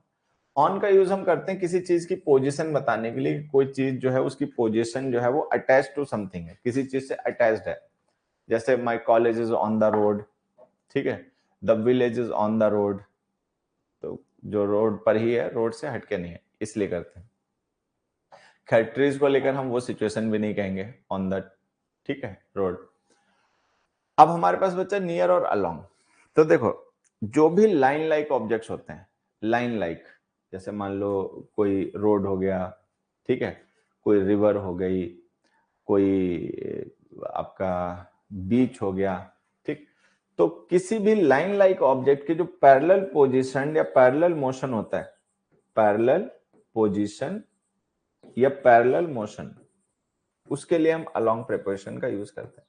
ऑन का यूज हम करते हैं किसी चीज की पोजीशन बताने के लिए, कोई चीज जो है उसकी पोजीशन जो है वो अटैच टू समथिंग है, किसी चीज से अटैच्ड है। जैसे my college is on the road, ठीक है, the village is on the road, तो जो रोड पर ही है, रोड से हटके नहीं है, इसलिए करते हैं। खैर, ट्रीज को लेकर हम वो सिचुएशन भी नहीं कहेंगे ऑन द, ठीक है, रोड। अब हमारे पास बचा नियर और अलोंग। तो देखो, जो भी लाइन लाइक ऑब्जेक्ट्स होते हैं, लाइन लाइक, जैसे मान लो कोई रोड हो गया, ठीक है, कोई रिवर हो गई, कोई आपका बीच हो गया, ठीक। तो किसी भी लाइन लाइक ऑब्जेक्ट की जो पैरेलल पोजीशन या पैरेलल मोशन होता है, पैरेलल पोजीशन या पैरेलल मोशन, उसके लिए हम अलोंग प्रेपोजिशन का यूज करते हैं।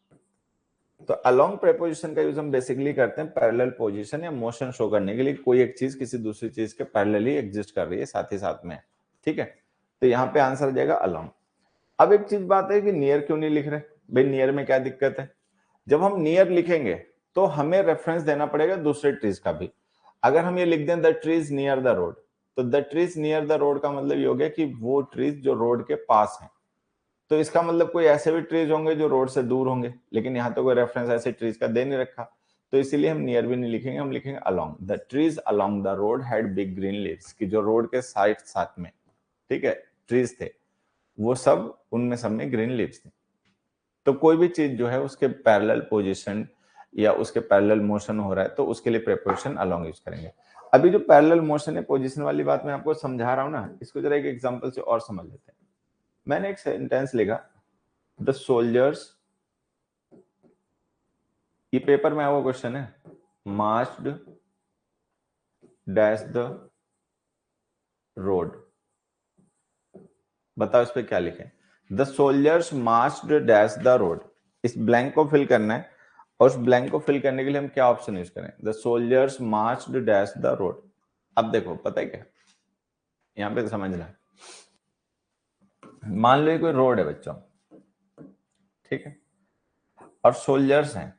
तो अलोंग प्रेपोजिशन का यूज हम बेसिकली करते हैं पैरेलल पोजीशन या मोशन शो करने के लिए, कोई एक चीज किसी दूसरी चीज के पैरेलली एग्जिस्ट कर रही है, साथ ही साथ में, ठीक है। तो यहाँ पे आंसर हो जाएगा अलोंग। अब एक चीज बात है कि नियर क्यों नहीं लिख रहे भाई? नियर में क्या दिक्कत है? जब हम नियर लिखेंगे तो हमें रेफरेंस देना पड़ेगा दूसरे ट्रीज का भी। अगर हम ये लिख दें the trees near the road, तो the trees near the road का मतलब ये हो गया कि वो ट्रीज जो रोड के पास हैं। तो इसका मतलब कोई ऐसे भी ट्रीज होंगे जो रोड से दूर होंगे, लेकिन यहाँ तो कोई रेफरेंस ऐसे ट्रीज का दे नहीं रखा, तो इसीलिए हम नियर भी नहीं लिखेंगे, हम लिखेंगे along. The trees along the road had big green leaves, कि जो रोड के साइड साथ में, ठीक है, ट्रीज थे, वो सब, उनमें सब में ग्रीन लीव्स थे। तो कोई भी चीज जो है उसके पैरेलल पोजीशन या उसके पैरेलल मोशन हो रहा है तो उसके लिए प्रेपोजिशन अलोंग यूज करेंगे। अभी जो पैरेलल मोशन है, पोजीशन वाली बात मैं आपको समझा रहा हूं ना, इसको जरा एक एग्जांपल से और समझ लेते हैं। मैंने एक सेंटेंस लिखा, द सोल्जर्स, ये पेपर में आया हुआ क्वेश्चन है, मार्च्ड डैश द रोड। बताओ इस पे क्या लिखे? The soldiers marched dash the road. इस ब्लैंक को फिल करना है, और उस ब्लैंक को फिल करने के लिए हम क्या ऑप्शन यूज करें? The soldiers marched dash the road. अब देखो, पता है क्या, यहां पे तो समझना है। मान लो ये कोई रोड है बच्चों, ठीक है, और सोल्जर्स हैं,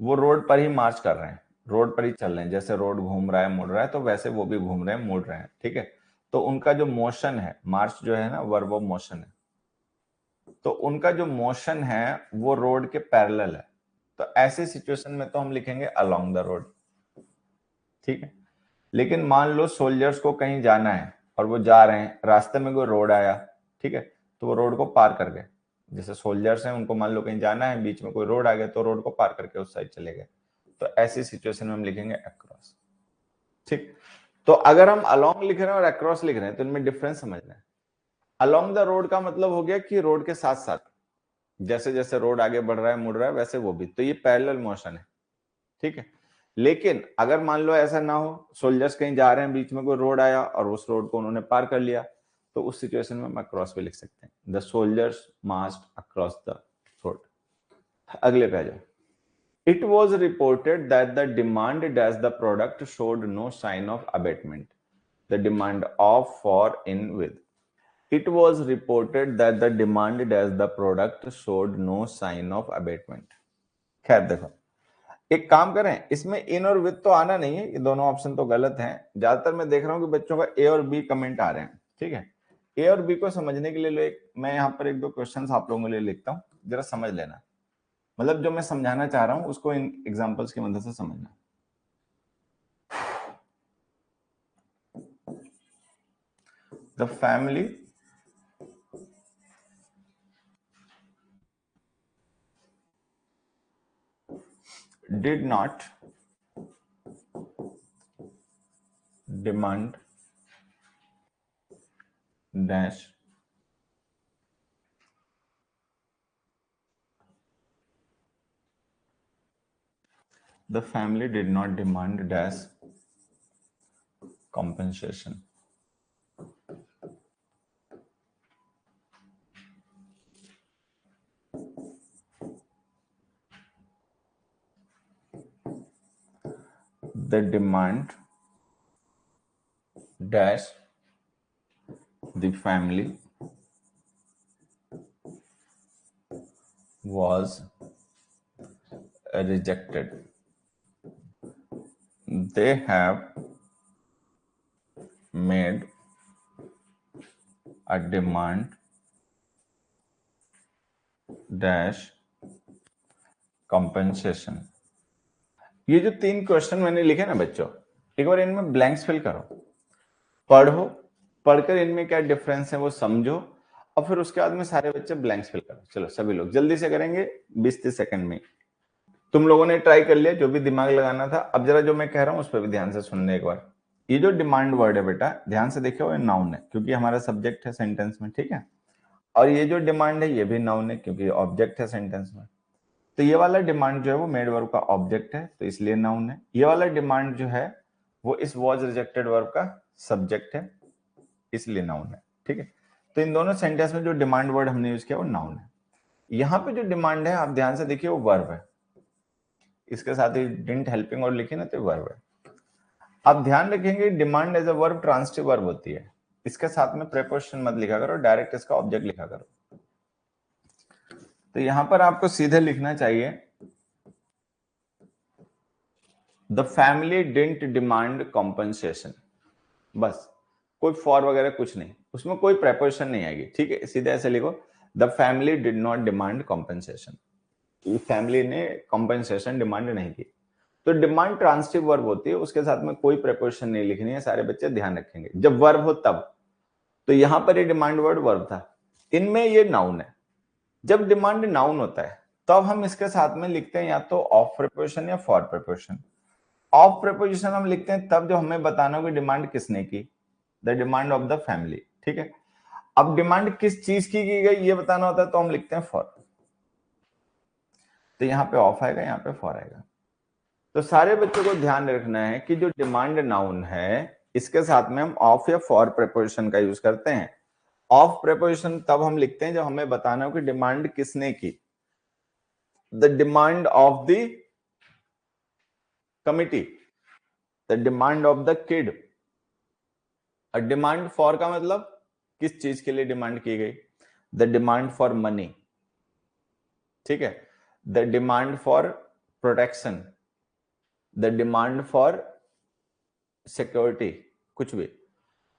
वो रोड पर ही मार्च कर रहे हैं, रोड पर ही चल रहे हैं, जैसे रोड घूम रहा है मुड़ रहा है तो वैसे वो भी घूम रहे हैं मुड़ रहे हैं, ठीक है। तो उनका जो मोशन है, मार्च जो है ना, वर्ब ऑफ मोशन है, तो उनका जो मोशन है वो रोड के पैरेलल है। तो ऐसे सिचुएशन में तो हम लिखेंगे अलोंग द रोड, ठीक है। लेकिन मान लो सोल्जर्स को कहीं जाना है और वो जा रहे हैं, रास्ते में कोई रोड आया, ठीक है, तो वो रोड को पार कर गए। जैसे सोल्जर्स हैं, उनको मान लो कहीं जाना है, बीच में कोई रोड आ गया तो रोड को पार करके उस साइड चले गए। तो ऐसी सिचुएशन में हम लिखेंगे अक्रॉस, ठीक। तो अगर हम अलोंग लिख रहे हैं और अक्रॉस लिख रहे हैं तो इनमें डिफरेंस समझना है। अलोंग द रोड का मतलब हो गया कि रोड के साथ साथ, जैसे जैसे रोड आगे बढ़ रहा है मुड़ रहा है वैसे वो भी, तो ये पैरेलल मोशन है, ठीक है। लेकिन अगर मान लो ऐसा ना हो, सोल्जर्स कहीं जा रहे हैं, बीच में कोई रोड आया और उस रोड को उन्होंने पार कर लिया, तो उस सिचुएशन में हम अक्रॉस भी लिख सकते हैं, the soldiers marched across the road. अगले पे आ जाओ। It was reported that the demand as the product showed no sign of abatement. The demand of for in with. It was reported that the demand as the product showed no sign of abatement. खैर देखो, एक काम करें, इसमें इन और with तो आना नहीं है, ये दोनों ऑप्शन तो गलत हैं। ज्यादातर मैं देख रहा हूं कि बच्चों का ए और बी कमेंट आ रहे हैं, ठीक है। ए और बी को समझने के लिए मैं यहाँ पर एक दो क्वेश्चंस आप लोगों के लिए लिखता हूँ, जरा समझ लेना। मतलब जो मैं समझाना चाह रहा हूं उसको इन एग्जांपल्स की मदद से समझना। The family did not demand dash the family did not demand dash compensation. The demand dash the family was rejected. They have made a demand dash compensation. ये जो 3 क्वेश्चन मैंने लिखे ना बच्चों, एक बार इनमें ब्लैंक्स फिल करो, पढ़ो, पढ़कर इनमें क्या डिफरेंस है वो समझो, और फिर उसके बाद में सारे बच्चे ब्लैंक्स फिल करो। चलो सभी लोग जल्दी से करेंगे, 20-30 सेकंड में। तुम लोगों ने ट्राई कर लिया, जो भी दिमाग लगाना था। अब जरा जो मैं कह रहा हूं उस पर भी ध्यान से सुनने एक बार। ये जो डिमांड वर्ड है बेटा, ध्यान से देखो, ये नाउन है क्योंकि हमारा सब्जेक्ट है सेंटेंस में, ठीक है। और ये जो डिमांड है ये भी नाउन है क्योंकि ऑब्जेक्ट है सेंटेंस में। तो ये वाला डिमांड जो है वो मेड वर्ब का ऑब्जेक्ट है, तो इसलिए नाउन है। ये वाला डिमांड जो है वो इस वॉज रिजेक्टेड वर्ब का सब्जेक्ट है, इसलिए नाउन है, ठीक है। तो इन दोनों सेंटेंस में जो डिमांड वर्ड हमने यूज किया वो नाउन है। यहाँ पे जो डिमांड है आप ध्यान से देखिए वो वर्ब है, इसके साथ ही डिडंट हेल्पिंग और लिखी ना तो वर्ब है। आप ध्यान रखेंगे demand as a verb transitive verb होती है, इसके साथ में प्रीपोजिशन मत लिखा करो, डायरेक्ट इसका ऑब्जेक्ट लिखा करो। तो यहां पर आपको सीधे लिखना चाहिए the family didn't demand compensation, बस, कोई फॉर वगैरह कुछ नहीं, उसमें कोई प्रेपोजिशन नहीं आएगी, ठीक है। सीधे ऐसे लिखो the family did not demand compensation, family ने कॉम्पनसेशन डिमांड नहीं की। तो डिमांड ट्रांसिटिव वर्ब होती है, उसके साथ में कोई प्रेपोजिशन नहीं लिखनी है, सारे बच्चे ध्यान रखेंगे जब वर्ब हो तब। तो यहां पर ये डिमांड वर्ड वर्ब था, इनमें ये नाउन है। जब डिमांड नाउन होता है तब हम इसके साथ में लिखते हैं या तो ऑफ प्रेपोजिशन या फॉर प्रेपोजिशन। ऑफ प्रेपोजिशन हम लिखते हैं तब जब हमें बताना हो कि डिमांड किसने की, the demand of the family, ठीक है। अब डिमांड किस चीज की गई ये बताना होता है तो हम लिखते हैं फॉर। तो यहाँ पे ऑफ आएगा, यहाँ पे फॉर आएगा। तो सारे बच्चों को ध्यान रखना है कि जो डिमांड नाउन है इसके साथ में हम ऑफ या फॉर प्रेपोजिशन का यूज करते हैं। ऑफ प्रेपोजिशन तब हम लिखते हैं जब हमें बताना हो कि डिमांड किसने की, the demand of the committee, the demand of the kid. और डिमांड फॉर का मतलब किस चीज के लिए डिमांड की गई, द डिमांड फॉर मनी, ठीक है, the demand for protection, the demand for security, कुछ भी।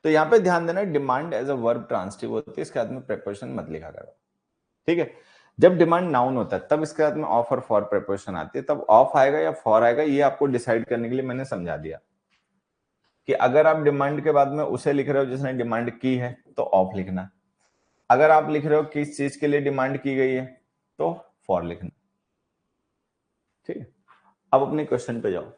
तो यहां पे ध्यान देना demand as a verb transitive होती है, इसके बाद में प्रेपोजिशन मत लिखा करो, ठीक है। जब डिमांड नाउन होता है तब इसके बाद में ऑफ और फॉर प्रेपोजिशन आती है, तब ऑफ आएगा या फॉर आएगा ये आपको डिसाइड करने के लिए मैंने समझा दिया कि अगर आप डिमांड के बाद में उसे लिख रहे हो जिसने डिमांड की है तो ऑफ लिखना, अगर आप लिख रहे हो किस चीज के लिए डिमांड की गई है तो फॉर लिखना, ठीक है। अब अपने क्वेश्चन पे जाओ।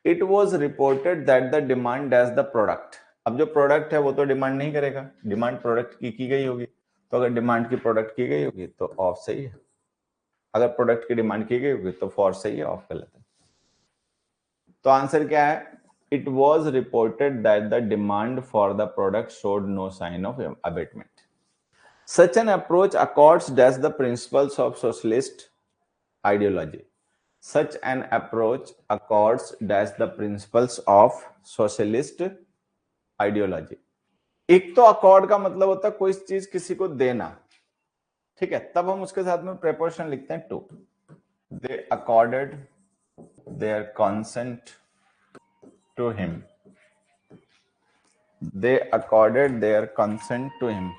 It was reported that the demand as the product, अब जो प्रोडक्ट है वो तो डिमांड नहीं करेगा, डिमांड प्रोडक्ट की गई होगी, तो अगर डिमांड की प्रोडक्ट की गई होगी तो ऑफ सही है, अगर प्रोडक्ट की डिमांड की गई होगी तो फॉर सही है, ऑफ गलत है। तो आंसर क्या है, it was reported that the demand for the product showed no sign of abatement. Such an approach accords dash the principles of socialist ideology. Such an approach accords dash the principles of socialist ideology. एक तो accord का मतलब होता है कोई चीज किसी को देना, ठीक है, तब हम उसके साथ में प्रेपोजिशन लिखते हैं to. They accorded their consent to him, they accorded their consent to him,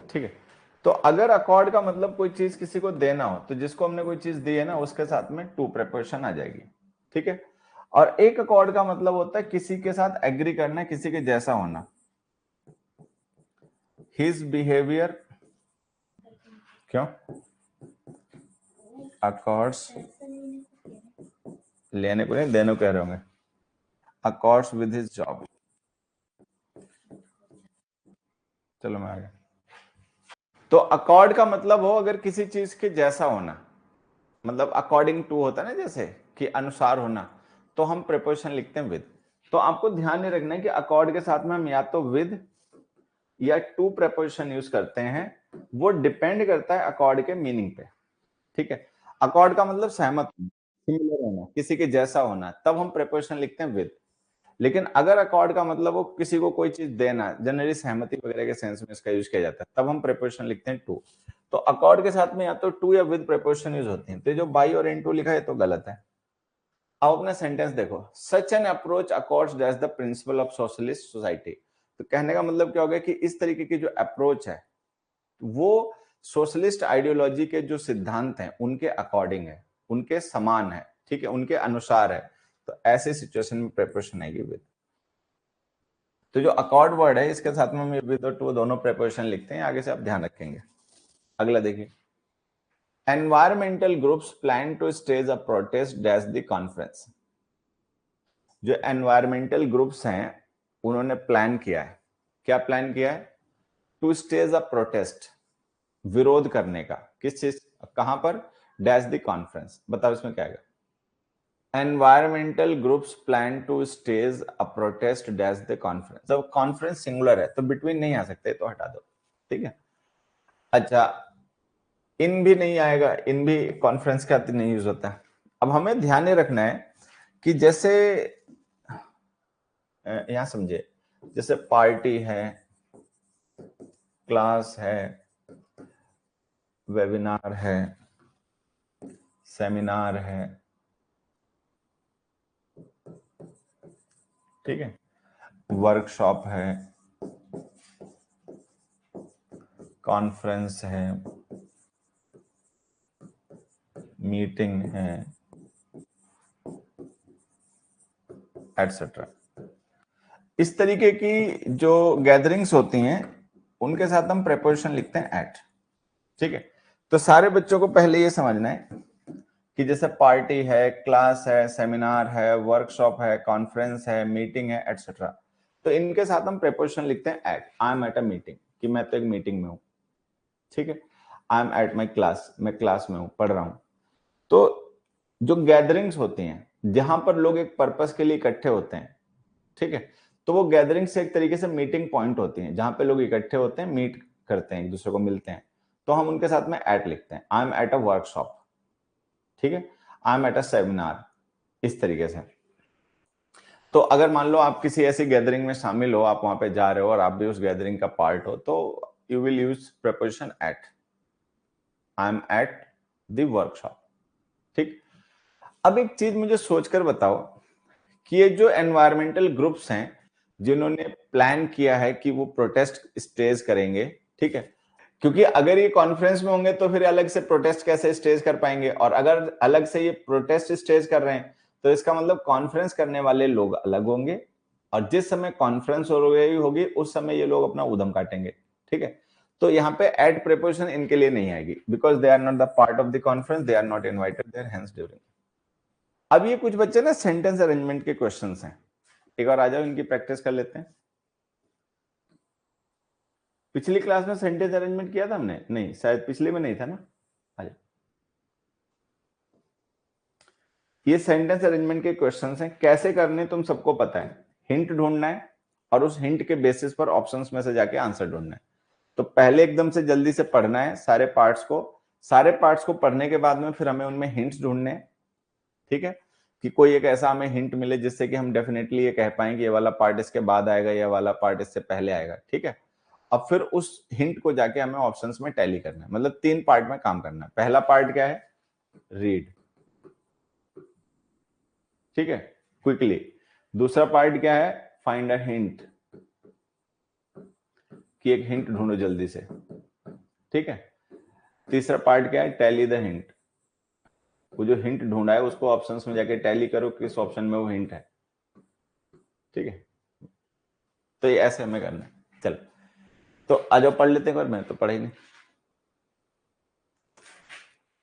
ठीक है। तो अगर अकॉर्ड का मतलब कोई चीज किसी को देना हो तो जिसको हमने कोई चीज दी है ना उसके साथ में टू प्रेपोजिशन आ जाएगी, ठीक है। और एक अकॉर्ड का मतलब होता है किसी के साथ एग्री करना, किसी के जैसा होना। हिज बिहेवियर, क्यों अकॉर्ड्स, लेने को नहीं देने को कह रहे होंगे, अकॉर्ड्स विद हिज जॉब। चलो मैं आ गया। तो अकॉर्ड का मतलब हो अगर किसी चीज के जैसा होना, मतलब अकॉर्डिंग टू होता है ना, जैसे कि अनुसार होना, तो हम प्रीपोजिशन लिखते हैं विद। तो आपको ध्यान नहीं रखना है कि अकॉर्ड के साथ में हम या तो विद या टू प्रीपोजिशन यूज करते हैं, वो डिपेंड करता है अकॉर्ड के मीनिंग पे। ठीक है, अकॉर्ड का मतलब सहमत होना, सिमिलर होना, किसी के जैसा होना, तब हम प्रीपोजिशन लिखते हैं विद। लेकिन अगर अकॉर्ड का मतलब वो किसी को कोई चीज देना, जनरली सहमति वगैरह के सेंस में इसका यूज किया जाता है, तब हम प्रीपोजिशन लिखते हैं टू। तो अकॉर्ड के साथ में या तो टू या विद प्रीपोजिशन यूज होती है। तो जो बाई और इनटू लिखा है तो गलत है। अब अपना सेंटेंस देखो, such an approach accords that's the principle of socialist society. तो कहने का मतलब क्या हो गया कि इस तरीके की जो अप्रोच है वो सोशलिस्ट आइडियोलॉजी के जो सिद्धांत हैं उनके अकॉर्डिंग है, उनके समान है, ठीक है, उनके अनुसार है। तो ऐसे सिचुएशन में प्रीपोजिशन आएगी विद। तो जो अकॉर्ड वर्ड है इसके साथ में हम विद और टू दोनों प्रीपोजिशन लिखते हैं, आगे से आप ध्यान रखेंगे। अगला देखिए, environmental groups plan to stage a protest that's the conference. जो एनवायरमेंटल ग्रुप्स हैं उन्होंने प्लान किया है, क्या प्लान किया है? टू स्टेज अ प्रोटेस्ट, विरोध करने का। किस चीज, कहां पर? Dash the conference. बताओ इसमें क्या है? Environmental groups plan to stage a protest dash the conference. जब कॉन्फ्रेंस सिंगुलर है तो बिटवीन नहीं आ सकते, तो हटा दो, ठीक है। अच्छा, इन भी नहीं आएगा, इन भी कॉन्फ्रेंस का नहीं यूज होता। अब हमें ध्यान में रखना है कि जैसे यहां समझे, जैसे पार्टी है, क्लास है, वेबिनार है, सेमिनार है, ठीक है, वर्कशॉप है, कॉन्फ्रेंस है, मीटिंग है, एटसेट्रा। इस तरीके की जो गैदरिंग्स होती हैं उनके साथ हम प्रेपोजिशन लिखते हैं एट, ठीक है। तो सारे बच्चों को पहले ये समझना है कि जैसे पार्टी है, क्लास है, सेमिनार है, वर्कशॉप है, कॉन्फ्रेंस है, मीटिंग है, एटसेट्रा, तो इनके साथ हम प्रेपोजिशन लिखते हैं at. I am at a meeting, कि मैं तो एक मीटिंग में हूं, ठीक है। I am at my class, मैं क्लास में हूं, पढ़ रहा हूं। तो जो गैदरिंग्स होती हैं जहां पर लोग एक पर्पस के लिए इकट्ठे होते हैं, ठीक है, तो वो गैदरिंग्स एक तरीके से मीटिंग पॉइंट होती हैं, जहां पे लोग इकट्ठे होते हैं, मीट करते हैं, एक दूसरे को मिलते हैं। तो हम उनके साथ में एट लिखते हैं। आई एम एट अ वर्कशॉप, ठीक है, I am at a seminar, इस तरीके से। तो अगर मान लो आप किसी ऐसी गैदरिंग में शामिल हो, आप वहां पे जा रहे हो और आप भी उस गैदरिंग का पार्ट हो, तो you will use preposition at. I am at the workshop, ठीक। अब एक चीज मुझे सोचकर बताओ कि ये जो एनवायरमेंटल ग्रुप्स हैं जिन्होंने प्लान किया है कि वो प्रोटेस्ट स्टेज करेंगे, ठीक है, क्योंकि अगर ये कॉन्फ्रेंस में होंगे तो फिर अलग से प्रोटेस्ट कैसे स्टेज कर पाएंगे, और अगर अलग से ये प्रोटेस्ट स्टेज कर रहे हैं तो इसका मतलब कॉन्फ्रेंस करने वाले लोग अलग होंगे, और जिस समय कॉन्फ्रेंस हो रही होगी उस समय ये लोग अपना उधम काटेंगे, ठीक है। तो यहाँ पे एट प्रीपोजिशन इनके लिए नहीं आएगी, because they are not the part of the conference, they are not invited there, hence during. अब ये कुछ बच्चे ना सेंटेंस अरेंजमेंट के क्वेश्चंस हैं, एक बार आ जाओ इनकी प्रैक्टिस कर लेते हैं। पिछली क्लास में सेंटेंस अरेंजमेंट किया था हमने? नहीं, शायद पिछले में नहीं था ना। आ जाओ, ये सेंटेंस अरेंजमेंट के क्वेश्चंस हैं, कैसे करने तुम सबको पता है। हिंट ढूंढना है और उस हिंट के बेसिस पर ऑप्शंस में से जाके आंसर ढूंढना है। तो पहले एकदम से जल्दी से पढ़ना है सारे पार्ट्स को, सारे पार्ट्स को पढ़ने के बाद में फिर हमें उनमें हिंट्स ढूंढने हैं, ठीक है, कि कोई एक ऐसा हमें हिंट मिले जिससे कि हम डेफिनेटली ये कह पाएं कि ये वाला पार्ट इसके बाद आएगा, ये वाला पार्ट इससे पहले आएगा, ठीक है। अब फिर उस हिंट को जाके हमें ऑप्शंस में टैली करना है, मतलब 3 पार्ट में काम करना है। पहला पार्ट क्या है? रीड, ठीक है, क्विकली। दूसरा पार्ट क्या है? फाइंड अ हिंट, कि एक हिंट ढूंढो जल्दी से, ठीक है। तीसरा पार्ट क्या है? टैली द हिंट, वो जो हिंट ढूंढा है उसको ऑप्शंस में जाके टैली करो किस ऑप्शन में वो हिंट है, ठीक है। तो ये ऐसे हमें करना है। चलो, तो आज पढ़ लेते हैं, मैं तो पढ़ा ही नहीं।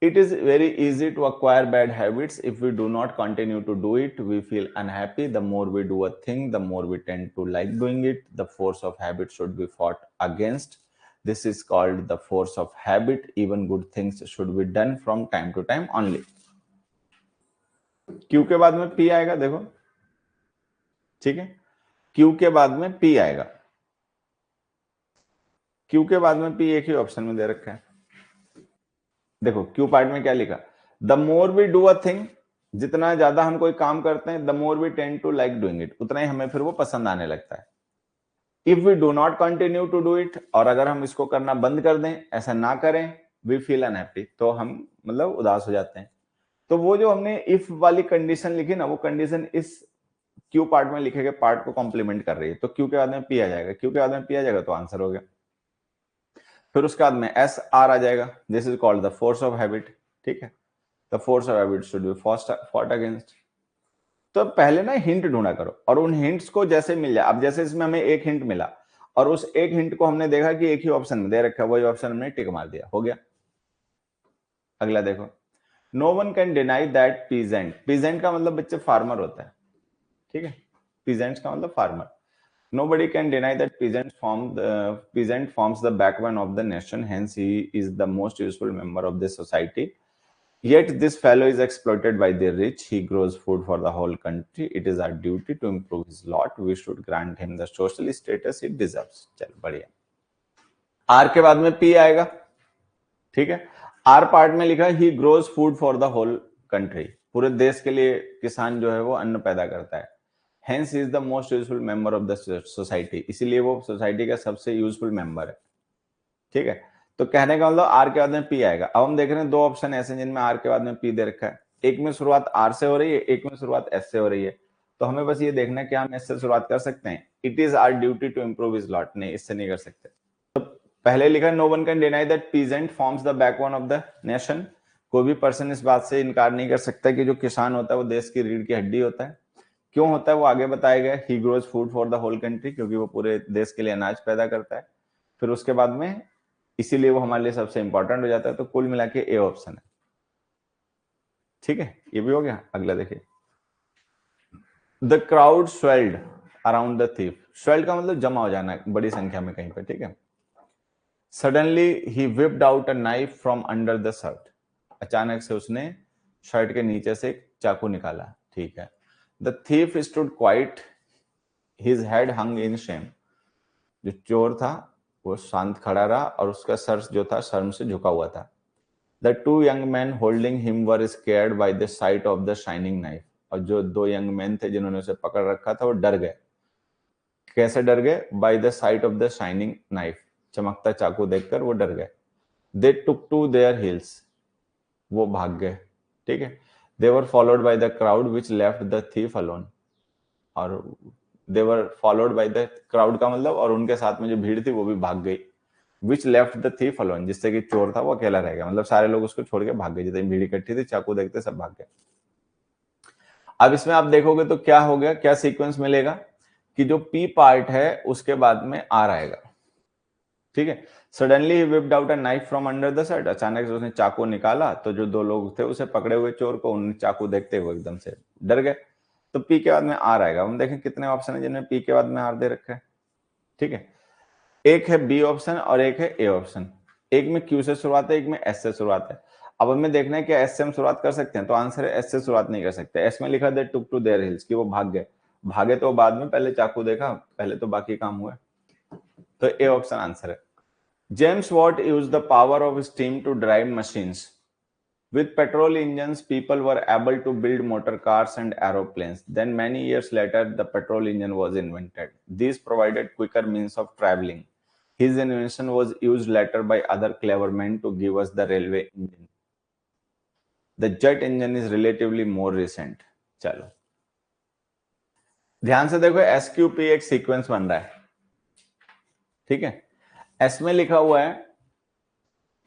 It is very easy to acquire bad habits if we do not continue to do it. We feel unhappy. The more we do a thing, the more we tend to like doing it. The force of habit should be fought against. This is called the force of habit, even good things should be done from time to time only. क्यू के बाद में P आएगा, देखो ठीक है, Q के बाद में पी आएगा, क्यू के बाद में पी एक ही ऑप्शन में दे रखा है। देखो क्यू पार्ट में क्या लिखा, the more we do a thing, जितना ज्यादा हम कोई काम करते हैं, the more we tend to like doing it, उतना ही हमें फिर वो पसंद आने लगता है। If we do not continue to do it, और अगर हम इसको करना बंद कर दें, ऐसा ना करें, वी फील अनहैप्पी, तो हम मतलब उदास हो जाते हैं। तो वो जो हमने इफ वाली कंडीशन लिखी ना, वो कंडीशन इस क्यू पार्ट में लिखे गए पार्ट को कॉम्प्लीमेंट कर रही है। तो क्यू के बाद में पी आ जाएगा, क्यू के बाद में पी आ जाएगा तो आंसर हो गया। फिर उसके बाद में एस आर आ जाएगा, this is called the force of habit, ठीक है, the force of habit should be fought against. तो पहले ना हिंट ढूंढा करो, और उन हिंट्स को जैसे मिल जाए, अब जैसे इसमें हमें एक हिंट मिला और उस एक हिंट को हमने देखा कि एक ही ऑप्शन में दे रखा है, वही ऑप्शन हमने टिक मार दिया, हो गया। अगला देखो, no one can deny that peasant, peasant का मतलब बच्चे फार्मर होता है, ठीक है, पीजेंट्स का मतलब farmer. Nobody can deny that peasant forms the backbone of the nation. Hence, he is the most useful member of the society. Yet, this fellow is exploited by the rich. He grows food for the whole country. It is our duty to improve his lot. We should grant him the social status he deserves. चलो बढ़िया। R के बाद में P आएगा, ठीक है। R part में लिखा he grows food for the whole country. पूरे देश के लिए किसान जो है वो अन्न पैदा करता है। Hence he is the most useful member of the society. इसीलिए वो सोसाइटी का सबसे यूजफुल मेंबर है, ठीक है। तो कहने का मतलब आर के बाद में पी आएगा। अब हम देख रहे हैं दो ऑप्शन ऐसे हैं जिनमें आर के बाद में पी दे रखा है, एक में शुरुआत आर से हो रही है, एक में शुरुआत एस से हो रही है। तो हमें बस ये देखना है कि हम एस से शुरुआत कर सकते हैं, it is our duty to improve his lot, नहीं इससे नहीं कर सकते। तो पहले लिखा no one can deny that peasant forms the backbone of the nation, कोई भी पर्सन इस बात से इनकार नहीं कर सकता कि जो किसान होता है वो देश की रीढ़ की हड्डी होता है। क्यों होता है वो आगे बताया गया, he grows food for the whole country, क्योंकि वो पूरे देश के लिए अनाज पैदा करता है। फिर उसके बाद में इसीलिए वो हमारे लिए सबसे इंपॉर्टेंट हो जाता है। तो कुल मिला के ए ऑप्शन है, ठीक है, ये भी हो गया। अगला देखिए, the crowd swelled around the thief, swelled का मतलब जमा हो जाना बड़ी संख्या में कहीं पे, ठीक है। Suddenly he whipped out a knife from under the shirt, अचानक से उसने शर्ट के नीचे से एक चाकू निकाला, ठीक है। The thief stood quiet, his head hung in shame. जो चोर था वो शांत खड़ा रहा और उसका सर जो था शर्म से झुका हुआ था। The two young men holding him were scared by the sight of the shining knife. और जो दो यंग मैन थे जिन्होंने उसे पकड़ रखा था वो डर गए। कैसे डर गए? By the sight of the shining knife. चमकता चाकू देखकर वो डर गए। They took to their heels. वो भाग गए, ठीक है। They were followed by the crowd which left the thief alone. और they were followed by the crowd का मतलब, और उनके साथ में जो भीड़ थी वो भी भाग गई। Which left the thief alone, जिससे कि चोर था वो अकेला रह गया, मतलब सारे लोग उसको छोड़ के भाग गए, जितनी भीड़ इकट्ठी थी चाकू देखते सब भाग गए। अब इसमें आप देखोगे तो क्या हो गया, क्या सीक्वेंस मिलेगा कि जो पी पार्ट है उसके बाद में आर आएगा, ठीक है। Suddenly whipped out a knife from under the shirt, अचानक से उसने चाकू निकाला तो जो दो लोग थे उसे पकड़े हुए चोर को उन्हें चाकू देखते हुए एकदम से डर गए। तो पी के बाद में आर आएगा। हम देखें कितने ऑप्शन है जिनमें पी के बाद में आर दे रखा है, ठीक है। एक है बी ऑप्शन और एक है ए ऑप्शन। एक में क्यू से शुरुआत है, एक में एस से शुरुआत है। अब हमें देखना है कि एस से हम शुरुआत कर सकते हैं, तो आंसर है एस से शुरुआत नहीं कर सकते। एस में लिखा दे टुक टू देयर हिल्स, कि वो भाग गए। भागे तो बाद में, पहले चाकू देखा, पहले तो बाकी काम हुआ। तो ए ऑप्शन आंसर है। James Watt used the power of steam to drive machines. With petrol engines, people were able to build motor cars and aeroplanes. Then, many years later, the petrol engine was invented. These provided quicker means of traveling. His invention was used later by other clever men to give us the railway engine. The jet engine is relatively more recent. चलो ध्यान से देखो, SQP एक sequence बन रहा है, ठीक है। एस में लिखा हुआ है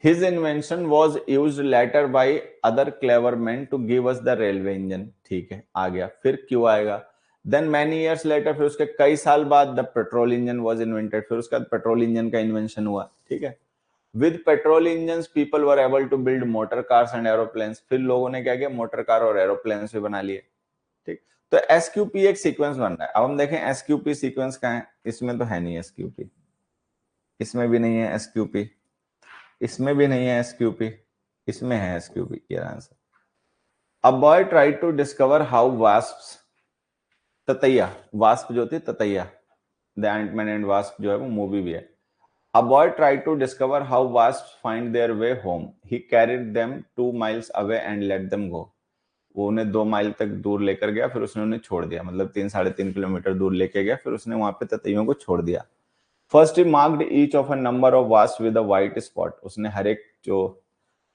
His invention was used later by other clever men to give us the railway engine, ठीक है, आ गया। फिर क्यों आएगा? Then many years later, फिर उसके कई साल बाद the petrol engine was invented, फिर उसका पेट्रोल इंजन का इन्वेंशन हुआ, ठीक है। With petrol engines, people were able to build motor cars and aeroplanes. फिर लोगों ने क्या किया, मोटर कार और एरोप्लेन्स भी बना लिए, ठीक। तो एसक्यूपी एक सीक्वेंस बन रहा है। अब हम देखें एसक्यूपी सीक्वेंस कहाँ है, इसमें तो है नहीं एसक्यूपी, इसमें भी नहीं है SQP, इसमें भी नहीं है SQP, इसमें है SQP, ये answer. A boy tried to discover how wasps, ततैया, वास्प जो होती है ततैया, द एंटमैन एंड वास्प जो है वो मूवी भी है। A boy tried to discover how wasps find their way home. He carried them 2 miles away and let them go. वो उन्हें 2 माइल तक दूर लेकर गया, फिर उसने उन्हें छोड़ दिया, मतलब 3-3.5 किलोमीटर दूर लेके गया, फिर उसने वहां पे ततैयों को छोड़ दिया। First he marked each of a number of wasp with a white spot. उसने हर एक जो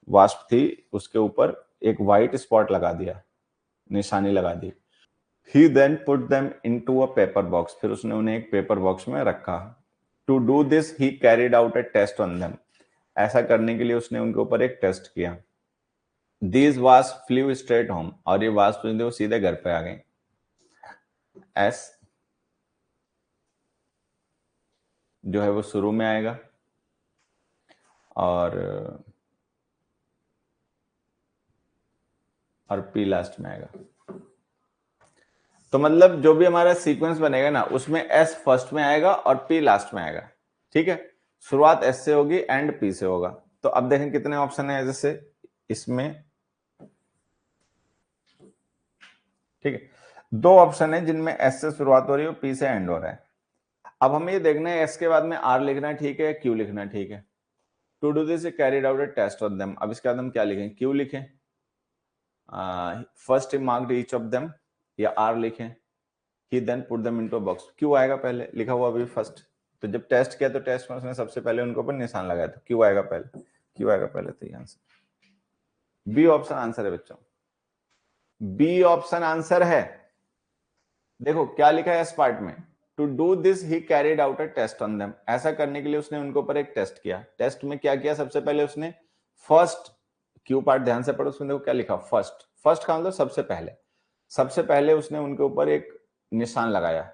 वास्प थी उसके ऊपर एक व्हाइट स्पॉट लगा दिया, निशानी लगा दी। He then put them into a paper box. फिर उसने उन्हें एक पेपर बॉक्स में रखा। To do this, he carried out a test on them. ऐसा करने के लिए उसने उनके ऊपर एक टेस्ट किया। These wasps flew straight home. और ये वास्प जो थे वो सीधे घर पे आ गई। S जो है वो शुरू में आएगा और P लास्ट में आएगा। तो मतलब जो भी हमारा सीक्वेंस बनेगा ना उसमें S फर्स्ट में आएगा और P लास्ट में आएगा। ठीक है, शुरुआत S से होगी, एंड P से होगा। तो अब देखें कितने ऑप्शन है जैसे इसमें, ठीक है, 2 ऑप्शन है जिनमें S से शुरुआत हो रही है और P से एंड हो रहा है। अब हमें ये देखना है S के बाद में R लिखना है ठीक है, Q लिखना है ठीक है। To do this carried out a test on them. अब इसके बाद हम क्या लिखें, Q लिखें, first marked each of them, या R लिखें, he then put them into a box. Q आएगा पहले, लिखा हुआ अभी फर्स्ट, तो जब टेस्ट किया तो टेस्ट में उसने सबसे पहले उनके ऊपर निशान लगाया, तो Q आएगा पहले, Q आएगा पहले, तो ये आंसर बी ऑप्शन आंसर है बच्चों, बी ऑप्शन आंसर है। देखो क्या लिखा है इस पार्ट में, to do this he carried out a test on them. ऐसा करने के लिए उसने उनके ऊपर एक टेस्ट किया। टेस्ट में क्या किया, सबसे पहले उसने फर्स्ट, क्यू पार्ट ध्यान से पढ़ो, उसमें देखो क्या लिखा, फर्स्ट, फर्स्ट का मतलब सबसे पहले, सबसे पहले उसने उनके ऊपर एक निशान लगाया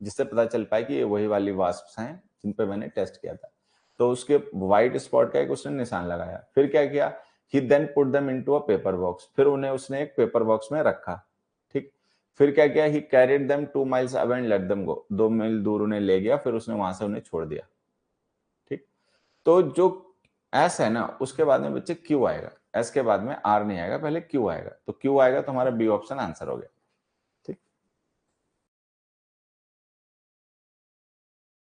जिससे पता चल पाए कि ये वही वाली वास्प्स हैं जिन पे मैंने टेस्ट किया था। तो उसके व्हाइट स्पॉट का एक उसने निशान लगाया। फिर क्या किया, he then put them into a paper box. फिर उन्हें उसने एक पेपर बॉक्स में रखा। ठीक, फिर क्या किया, ही carried them 2 miles away and let them go। 2 मील दूर उन्हें ले गया, फिर उसने वहां से उन्हें छोड़ दिया। ठीक, तो जो एस है ना उसके बाद में बच्चे क्यू आएगा, एस के बाद में आर नहीं आएगा, पहले क्यू आएगा, तो क्यू आएगा तो हमारा बी ऑप्शन आंसर हो गया।